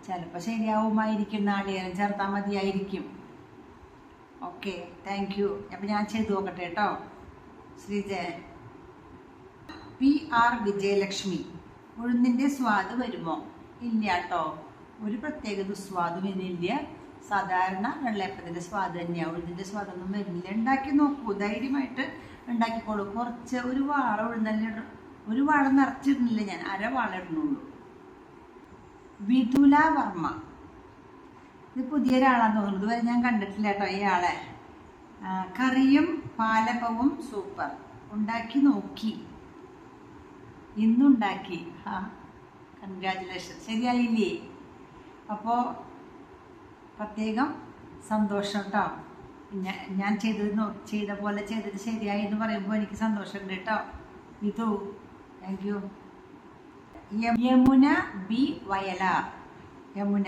ചിലപ്പോൾ ശരിയാവുമായിരിക്കും, നാളികേരം ചേർത്താൽ മതിയായിരിക്കും. Okay, thank you. അപ്പം ഞാൻ ചെയ്തു നോക്കട്ടെ കേട്ടോ. ശ്രീജ. PR വിജയലക്ഷ്മി, ഉഴുന്നിൻ്റെ സ്വാദ് വരുമോ? ഇല്ല കേട്ടോ, ഒരു പ്രത്യേക സ്വാദും ഇതിനില്ല. സാധാരണ വെള്ളയപ്പത്തിൻ്റെ സ്വാദ് തന്നെയാണ്, ഉഴുന്നിൻ്റെ സ്വാദൊന്നും വരുന്നില്ല. ഉണ്ടാക്കി നോക്കൂ, ധൈര്യമായിട്ട് ഉണ്ടാക്കിക്കോളൂ. കുറച്ച് ഒരു വാള ഉഴുന്നല്ല, ഒരു വാള നിറച്ചിടുന്നില്ല ഞാൻ, അര വാള ഇടുന്നുള്ളൂ. വിതുല വർമ്മ, ഇത് പുതിയൊരാളാന്ന് തോന്നുന്നു, ഇതുവരെ ഞാൻ കണ്ടിട്ടില്ല കേട്ടോ ഇയാളെ. കറിയും പാലപ്പവും സൂപ്പർ, ഉണ്ടാക്കി നോക്കി, ഇന്നുണ്ടാക്കി. കൺഗ്രാജുലേഷൻ. ശരിയായില്ലേ? അപ്പോൾ പ്രത്യേകം സന്തോഷം കേട്ടോ. പിന്നെ ഞാൻ ചെയ്ത പോലെ ചെയ്തത് ശരിയായി എന്ന് പറയുമ്പോൾ എനിക്ക് സന്തോഷമുണ്ട് കേട്ടോ. ഇതു thank you. Yamuna B Vayalar, Yamuna,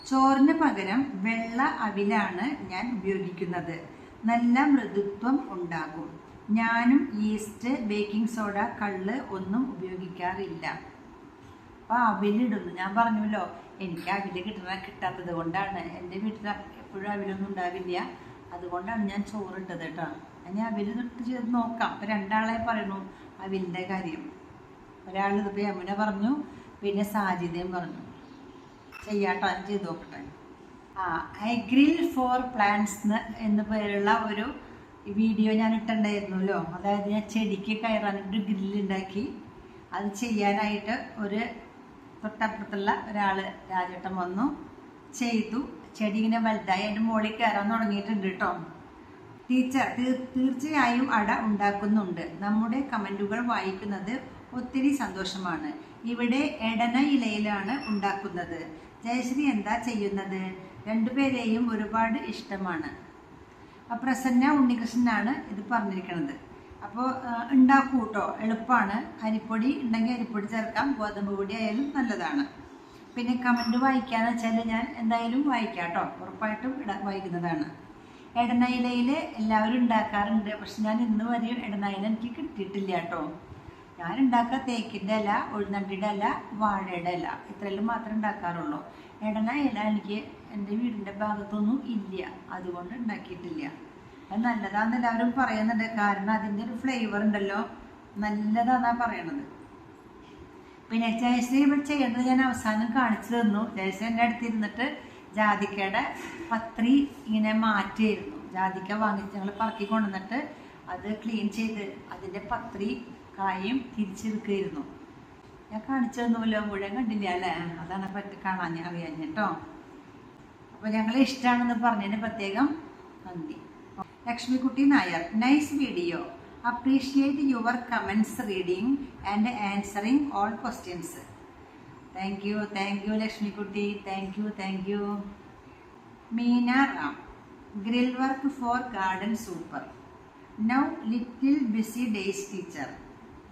ചോറിന് പകരം വെള്ള അവിലാണ് ഞാൻ ഉപയോഗിക്കുന്നത്, നല്ല മൃദുത്വം ഉണ്ടാകും. ഞാനും ഈസ്റ്റ്, ബേക്കിംഗ് സോഡ, കള്ള് ഒന്നും ഉപയോഗിക്കാറില്ല. അപ്പോൾ അവിലിടുന്നു. ഞാൻ പറഞ്ഞല്ലോ, എനിക്ക് അവില് കിട്ടാത്തത് കൊണ്ടാണ്. എൻ്റെ വീട്ടിൽ എപ്പോഴും അവിലൊന്നും ഉണ്ടാവില്ല, അതുകൊണ്ടാണ് ഞാൻ ചോറിട്ടത് കേട്ടോ. ഞാൻ അവിൽ ചെയ്ത് നോക്കാം. അപ്പോൾ രണ്ടാളെ പറയുന്നു അവിലിൻ്റെ കാര്യം. ഒരാൾ ഇതിപ്പോൾ യമുന പറഞ്ഞു, പിന്നെ സാജിദയും പറഞ്ഞു. ചെയ്യാട്ടോ, ഞാൻ ചെയ്ത് നോക്കട്ടെ. ഐ ഗ്രിൽ ഫോർ പ്ലാന്റ്സ് എന്ന് പേരുള്ള ഒരു വീഡിയോ ഞാൻ ഇട്ടുണ്ടായിരുന്നല്ലോ. അതായത് ഞാൻ ചെടിക്ക് കയറാനൊരു ഗ്രില്ലുണ്ടാക്കി. അത് ചെയ്യാനായിട്ട് ഒരു തൊട്ടപ്പുറത്തുള്ള ഒരാൾ രാജേട്ടൻ വന്നു, ചെയ്തു. ചെടി ഇങ്ങനെ വലുതായി അതിൻ്റെ മുകളിൽ കയറാൻ തുടങ്ങിയിട്ടുണ്ട് കേട്ടോ. ടീച്ചർ തീർച്ചയായും അട ഉണ്ടാക്കുന്നുണ്ട്. നമ്മുടെ കമൻറ്റുകൾ വായിക്കുന്നത് ഒത്തിരി സന്തോഷമാണ്. ഇവിടെ എടന ഇലയിലാണ് ഉണ്ടാക്കുന്നത്. ജയശ്രീ എന്താ ചെയ്യുന്നത്? രണ്ടുപേരെയും ഒരുപാട് ഇഷ്ടമാണ്. പ്രസന്ന ഉണ്ണികൃഷ്ണനാണ് ഇത് പറഞ്ഞിരിക്കുന്നത്. അപ്പോൾ ഉണ്ടാക്കൂ കേട്ടോ, എളുപ്പമാണ്. അരിപ്പൊടി ഉണ്ടെങ്കിൽ അരിപ്പൊടി ചേർക്കാം, ഗോതമ്പ് പൊടി ആയാലും നല്ലതാണ്. പിന്നെ കമൻറ്റ് വായിക്കാന്ന് വെച്ചാൽ ഞാൻ എന്തായാലും വായിക്കാം കേട്ടോ, ഉറപ്പായിട്ടും വായിക്കുന്നതാണ്. എടനയിലയിൽ എല്ലാവരും ഉണ്ടാക്കാറുണ്ട്, പക്ഷെ ഞാൻ ഇന്ന് വരെയും എടനയില എനിക്ക് കിട്ടിയിട്ടില്ല കേട്ടോ. ഞാൻ ഉണ്ടാക്കുക തേക്കിൻ്റെ ഇല, ഉഴുന്നണ്ടിയുടെ ഇല, വാഴയുടെ ഇല, ഇത്രയെല്ലാം മാത്രമേ ഉണ്ടാക്കാറുള്ളൂ. എടന ഇല എനിക്ക് എൻ്റെ വീടിൻ്റെ ഭാഗത്തൊന്നും ഇല്ല, അതുകൊണ്ട് ഉണ്ടാക്കിയിട്ടില്ല. അത് നല്ലതാണെന്ന് എല്ലാവരും പറയുന്നുണ്ട്, കാരണം അതിൻ്റെ ഒരു ഫ്ലേവർ ഉണ്ടല്ലോ, നല്ലതാണെന്നാണ് പറയണത്. പിന്നെ ജയശ്രീ ഇവിടെ ചെയ്യേണ്ടത് ഞാൻ അവസാനം കാണിച്ചു തന്നു. ജയശ്രീ എൻ്റെ അടുത്തിരുന്നിട്ട് ജാതിക്കയുടെ പത്രി ഇങ്ങനെ മാറ്റിയായിരുന്നു. ജാതിക്ക വാങ്ങിച്ച് ഞങ്ങൾ പറക്കി കൊണ്ടുവന്നിട്ട് അത് ക്ലീൻ ചെയ്ത് അതിൻ്റെ പത്രി കായും തിരിച്ചെടുക്കുകയായിരുന്നു. ഞാൻ കാണിച്ചു തന്നുമല്ലോ, മുഴുവൻ കണ്ടില്ല അല്ലേ? അതാണ് കാണാൻ അറിയാൻ കേട്ടോ. അപ്പോൾ ഞങ്ങളെ ഇഷ്ടമാണെന്ന് പറഞ്ഞതിന് പ്രത്യേകം നന്ദി. Lakshmikutty Nair, nice video, appreciate your comments, reading and answering all questions. Thank you Lakshmikutty, thank you. Meena Ram, grill work for garden super. Now little busy days teacher,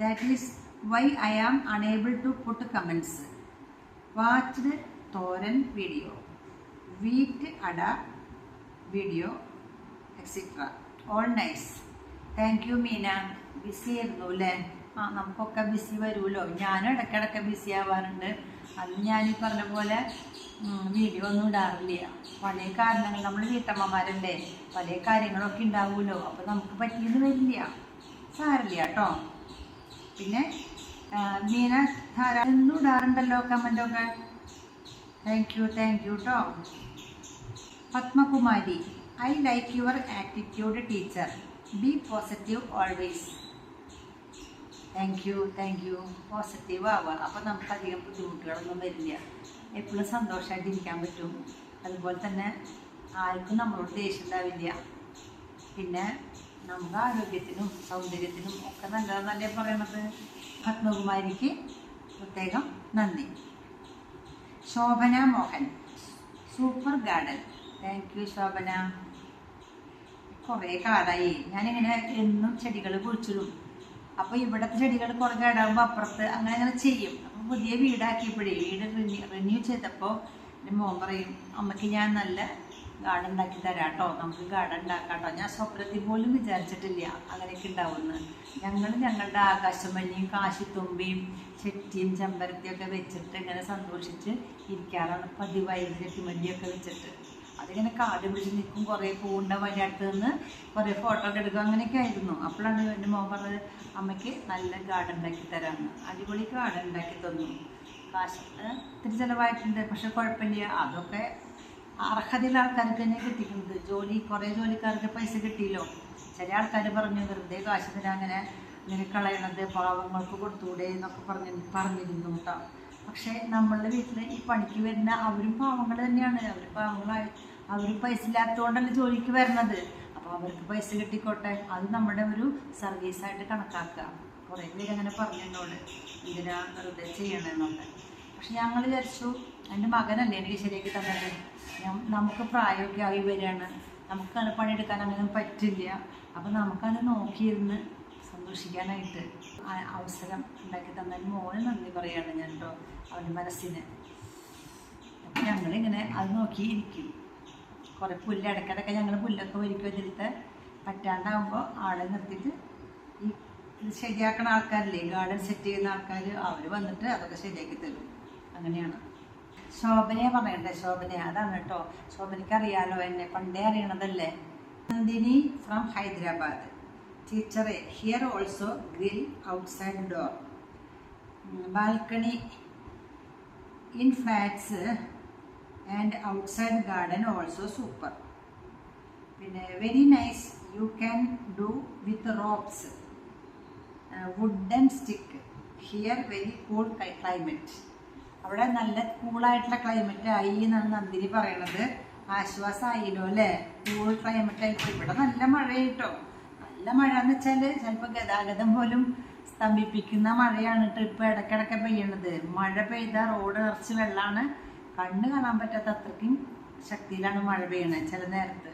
that is why I am unable to put comments. Watched thoran video, wheat ada video, etc. All nice. Thank you Meena. Busy ആയിരുന്നു അല്ലേ? നമുക്കൊക്കെ BC വരുമല്ലോ. ഞാനും ഇടയ്ക്കിടയ്ക്ക് BC ആവാറുണ്ട്. അത് ഞാൻ ഈ പറഞ്ഞ പോലെ വീഡിയോ ഒന്നും ഇടാറില്ല. പല കാരണങ്ങൾ, നമ്മൾ വീട്ടമ്മമാരല്ലേ, പല കാര്യങ്ങളൊക്കെ ഉണ്ടാവുമല്ലോ. അപ്പോൾ നമുക്ക് പറ്റിയെന്ന് വരില്ല, സാരില്ല കേട്ടോ. പിന്നെ മീന ധാരാളം എന്നും ഇടാറുണ്ടല്ലോ കമൻറ്റൊക്കെ. താങ്ക് യു കേട്ടോ. Padmakumari, I like your attitude teacher, B positive always. Thank you. Positive ആവുക, അപ്പോൾ നമുക്കധികം ബുദ്ധിമുട്ടുകളൊന്നും വരില്ല. എപ്പോഴും സന്തോഷമായിട്ടിരിക്കാൻ പറ്റും. അതുപോലെ തന്നെ ആർക്കും നമ്മളോട് ദേഷ്യം ഉണ്ടാവില്ല. പിന്നെ നമ്മുടെ ആരോഗ്യത്തിനും സൗന്ദര്യത്തിനും ഒക്കെ നല്ലതെന്നല്ലേ പറയണത്. പത്മകുമാരിക്ക് പ്രത്യേകം നന്ദി. Shobhana Mohan, super garden. Thank you Shobhana. കുറേ കാലമായി ഞാനിങ്ങനെ എന്നും ചെടികൾ കുഴിച്ചിടും. അപ്പോൾ ഇവിടുത്തെ ചെടികൾ കുറേ കേടാകുമ്പോൾ അപ്പുറത്ത് അങ്ങനെ അങ്ങനെ ചെയ്യും. അപ്പോൾ പുതിയ വീടാക്കിയപ്പോഴേ വീട് റിന്യൂ ചെയ്തപ്പോൾ എൻ്റെ മോൻ പറയും, അമ്മയ്ക്ക് ഞാൻ നല്ല ഗാർഡൻ ഉണ്ടാക്കി തരാം കേട്ടോ, നമുക്ക് ഗാർഡൻ ഉണ്ടാക്കാം കേട്ടോ. ഞാൻ സ്വപ്നത്തിൽ പോലും വിചാരിച്ചിട്ടില്ല അങ്ങനെയൊക്കെ ഉണ്ടാവുമെന്ന്. ഞങ്ങളുടെ ആകാശമല്ലിയും കാശിത്തുമ്പിയും ചെറ്റിയും ചെമ്പരത്തിയൊക്കെ വെച്ചിട്ട് ഇങ്ങനെ സന്തോഷിച്ച് ഇരിക്കാറാണ് പതിവായി. ചെട്ടിമല്ലിയൊക്കെ വെച്ചിട്ട് അതിങ്ങനെ കാട് പിടിച്ച് നിൽക്കും, കുറേ പൂണ്ട വഴിയടുത്ത് നിന്ന് കുറേ ഫോട്ടോ ഒക്കെ എടുക്കും, അങ്ങനെയൊക്കെ ആയിരുന്നു. അപ്പോഴാണ് എൻ്റെ മോൻ പറഞ്ഞത്, അമ്മയ്ക്ക് നല്ല ഗാർഡൻ ഉണ്ടാക്കി തരാമെന്ന്. അടിപൊളി ഗാർഡൻ ഉണ്ടാക്കി തന്നു. കാശ് ഇത്തിരി ചിലവായിട്ടുണ്ട്, പക്ഷെ കുഴപ്പമില്ല. അതൊക്കെ അർഹതയുള്ള ആൾക്കാർക്ക് തന്നെ കിട്ടിക്കുന്നത്. കുറേ ജോലിക്കാർക്ക് പൈസ കിട്ടിയല്ലോ. ചില ആൾക്കാർ പറഞ്ഞു വെറുതെ കാശ് തരാൻ അങ്ങനെ കളയണത്, പാവങ്ങൾക്ക് കൊടുത്തൂടെ എന്നൊക്കെ പറഞ്ഞിരുന്നു കേട്ടോ. പക്ഷേ നമ്മളുടെ വീട്ടിൽ ഈ പണിക്ക് വരുന്ന അവരും പാവങ്ങൾ തന്നെയാണ്. അവർ പൈസ ഇല്ലാത്തതുകൊണ്ടല്ല ജോലിക്ക് വരണത്. അപ്പോൾ അവർക്ക് പൈസ കിട്ടിക്കോട്ടെ, അത് നമ്മുടെ ഒരു സർവീസായിട്ട് കണക്കാക്കുക. കുറേ പേര് അങ്ങനെ പറഞ്ഞതിനോട് എന്തിനാ വെറുതെ ചെയ്യണമെന്നൊക്കെ. പക്ഷെ ഞങ്ങൾ വിചാരിച്ചു, എൻ്റെ മകനല്ലേ എനിക്ക് ശരിയാക്കി തന്നത്, നമുക്ക് പ്രായമൊക്കെ ആയി വരികയാണ്, നമുക്കത് പണിയെടുക്കാൻ അങ്ങനെ പറ്റില്ല. അപ്പോൾ നമുക്കത് നോക്കിയിരുന്ന് സന്തോഷിക്കാനായിട്ട് അവസരം ഉണ്ടാക്കി തന്നതിന് മോന് നന്ദി പറയുകയാണ് ഞാൻ കേട്ടോ, അവൻ്റെ മനസ്സിന്. അപ്പം ഞങ്ങളിങ്ങനെ അത് നോക്കിയിരിക്കും. കുറേ പുല്ല് ഇടയ്ക്കിടയ്ക്ക് ഞങ്ങൾ പുല്ലൊക്കെ ഒരുക്കി വെച്ചിട്ട് പറ്റാണ്ടാകുമ്പോൾ ആളെ നിർത്തിയിട്ട് ഇത് ശരിയാക്കണ ആൾക്കാരില്ലേ, ഗാർഡൻ സെറ്റ് ചെയ്യുന്ന ആൾക്കാർ, അവർ വന്നിട്ട് അതൊക്കെ ശരിയാക്കി തരും. അങ്ങനെയാണ്. ശോഭനയെ പറയണ്ടേ, ശോഭന അതാണ് കേട്ടോ. ശോഭനയ്ക്ക് അറിയാലോ, എന്നെ പണ്ടേ അറിയണതല്ലേ. നന്ദിനി ഫ്രം ഹൈദരാബാദ്. ടീച്ചറെ, here also grill outside door, balcony in flats and outside garden also super. പിന്നെ very nice, you can do with ropes, wooden stick. Here very cool climate. അവിടെ നല്ല കൂളായിട്ടുള്ള ക്ലൈമറ്റ് ആയി എന്നാണ് നന്ദിനി പറയണത്. ആശ്വാസമായില്ലോ അല്ലേ, കൂൾ ക്ലൈമറ്റ് ആയിട്ട്. ഇവിടെ നല്ല മഴയായിട്ടോ. നല്ല മഴ എന്ന് വെച്ചാൽ ചിലപ്പോൾ ഗതാഗതം പോലും സ്തംഭിപ്പിക്കുന്ന മഴയാണ് കേട്ടോ ഇപ്പോൾ ഇടയ്ക്കിടയ്ക്ക് പെയ്യണത്. മഴ പെയ്താൽ റോഡ് നിറച്ച് വെള്ളമാണ്, കണ്ണ് കാണാൻ പറ്റാത്ത അത്രയ്ക്കും ശക്തിയിലാണ് മഴ പെയ്യണത് ചില നേരത്ത്.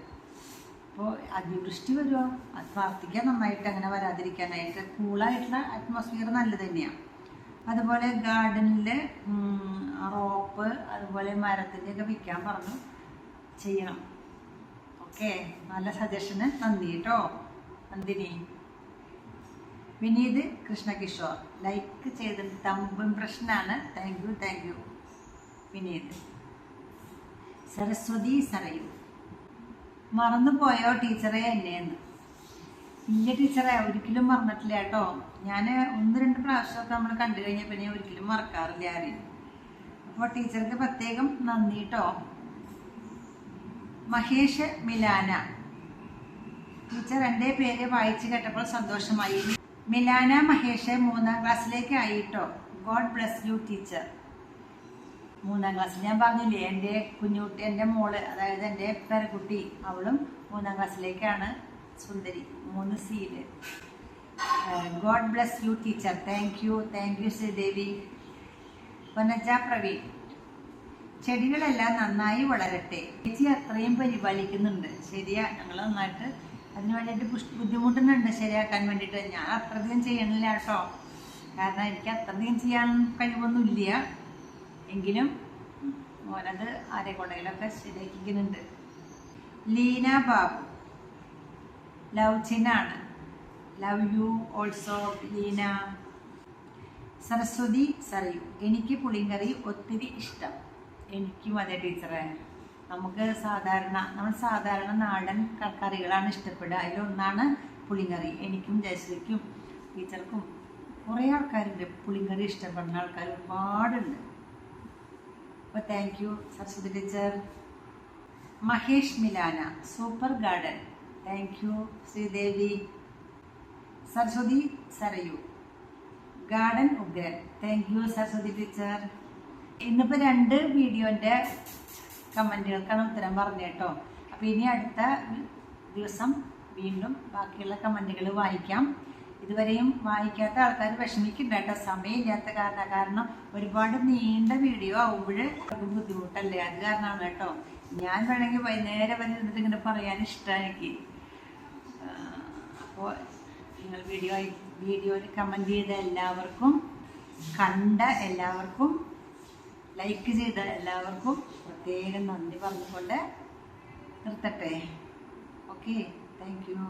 അപ്പോൾ അതിവൃഷ്ടി വരുമോ, അത് പ്രാർത്ഥിക്കാൻ നന്നായിട്ട് അങ്ങനെ വരാതിരിക്കാനായിട്ട്. കൂളായിട്ടുള്ള അറ്റ്മോസ്ഫിയർ നല്ലത് തന്നെയാണ്. അതുപോലെ ഗാർഡനിൽ റോപ്പ് അതുപോലെ മരത്തിൻ്റെ ഒക്കെ വിൽക്കാൻ പറഞ്ഞു, ചെയ്യണം. ഓക്കെ, നല്ല സജഷന് നന്ദി കേട്ടോ നന്ദിനി. വിനീത് കൃഷ്ണകിഷോർ ലൈക്ക് ചെയ്ത് തമ്പ് ഇംപ്രഷനാണ്. Thank you Vineeth. സരസ്വതി സരയു, മറന്നുപോയോ ടീച്ചറെ എന്നെയെന്ന്? ഇല്ല ടീച്ചറെ, ഒരിക്കലും മറന്നിട്ടില്ല കേട്ടോ. ഞാൻ 1-2 പ്രാവശ്യമൊക്കെ നമ്മൾ കണ്ടു കഴിഞ്ഞാൽ പിന്നെ ഒരിക്കലും മറക്കാറില്ല ആരെയും. അപ്പോൾ ടീച്ചർക്ക് പ്രത്യേകം നന്ദി കേട്ടോ. മഹേഷ് മിലാന, ടീച്ചർ എൻ്റെ പേര് വായിച്ച് കേട്ടപ്പോൾ സന്തോഷമായി. മിലാന മഹേഷ് 3ാം ക്ലാസ്സിലേക്ക് ആയിട്ടോ. God bless you teacher. 3ാം ക്ലാസ്സിൽ ഞാൻ പറഞ്ഞില്ലേ, എൻ്റെ കുഞ്ഞുകുട്ടി, എൻ്റെ മോള്, അതായത് എൻ്റെ പേരക്കുട്ടി, അവളും 3ാം ക്ലാസ്സിലേക്കാണ്. സുന്ദരി 3 സീല്. God bless you teacher. Thank you Sridevi. Vanaja Praveen, ചെടികളെല്ലാം നന്നായി വളരട്ടെ. ചേച്ചി അത്രയും പരിപാലിക്കുന്നുണ്ട്. ശരിയാ, ഞങ്ങൾ നന്നായിട്ട് അതിന് വേണ്ടിയിട്ട് ബുദ്ധിമുട്ടുന്നുണ്ട് ശരിയാക്കാൻ വേണ്ടിയിട്ട്. ഞാൻ അത്രയധികം ചെയ്യണില്ല കേട്ടോ, കാരണം എനിക്ക് അത്രയധികം ചെയ്യാൻ കഴിവൊന്നുമില്ല. എങ്കിലും മോനത് ആരെ കൊണ്ടെങ്കിലൊക്കെ ശരിയാക്കിക്കുന്നുണ്ട്. ലീന ബാബു, ലവ് ചിനാണ്. Love you also Leena. Saraswathi Sarayu, എനിക്ക് പുളിങ്കറി ഒത്തിരി ഇഷ്ടം. എനിക്കും അതെ ടീച്ചറെ. നമ്മൾ സാധാരണ നാടൻ കറികളാണ് ഇഷ്ടപ്പെടുക. അതിലൊന്നാണ് പുളിങ്കറി. എനിക്കും ജയശ്രീക്കും ടീച്ചർക്കും കുറേ ആൾക്കാരുണ്ട് പുളിങ്കറി ഇഷ്ടപ്പെടുന്ന ആൾക്കാർ ഒരുപാടുണ്ട്. അപ്പോൾ thank you Saraswathi teacher. Mahesh Milana, super garden. Thank you Sreedevi. Saraswathi Sarayu, garden ഉഗ്രൻ. Thank you Saraswathi teacher. ഇന്നിപ്പോൾ 2 വീഡിയോൻ്റെ കമൻറ്റുകൾക്കാണ് ഉത്തരം പറഞ്ഞത് കേട്ടോ. അപ്പോൾ ഇനി അടുത്ത ദിവസം വീണ്ടും ബാക്കിയുള്ള കമൻറ്റുകൾ വായിക്കാം. ഇതുവരെയും വായിക്കാത്ത ആൾക്കാർ വിഷമിക്കണ്ട കേട്ടോ, സമയമില്ലാത്ത കാരണം ഒരുപാട് നീണ്ട വീഡിയോ ആവുമ്പോൾ അത് ബുദ്ധിമുട്ടല്ലേ, അത് കാരണമാണ് കേട്ടോ. ഞാൻ വേണമെങ്കിൽ വൈകുന്നേരം വരെ ഇരുന്നിട്ട് ഇങ്ങനെ പറയാൻ ഇഷ്ടമാണ് എനിക്ക്. അപ്പോൾ നിങ്ങൾ വീഡിയോയിൽ കമൻറ്റ് ചെയ്ത എല്ലാവർക്കും, കണ്ട എല്ലാവർക്കും, ലൈക്ക് ചെയ്ത എല്ലാവർക്കും പ്രത്യേകം നന്ദി പറഞ്ഞുകൊണ്ട് നിർത്തട്ടെ. Okay, thank you.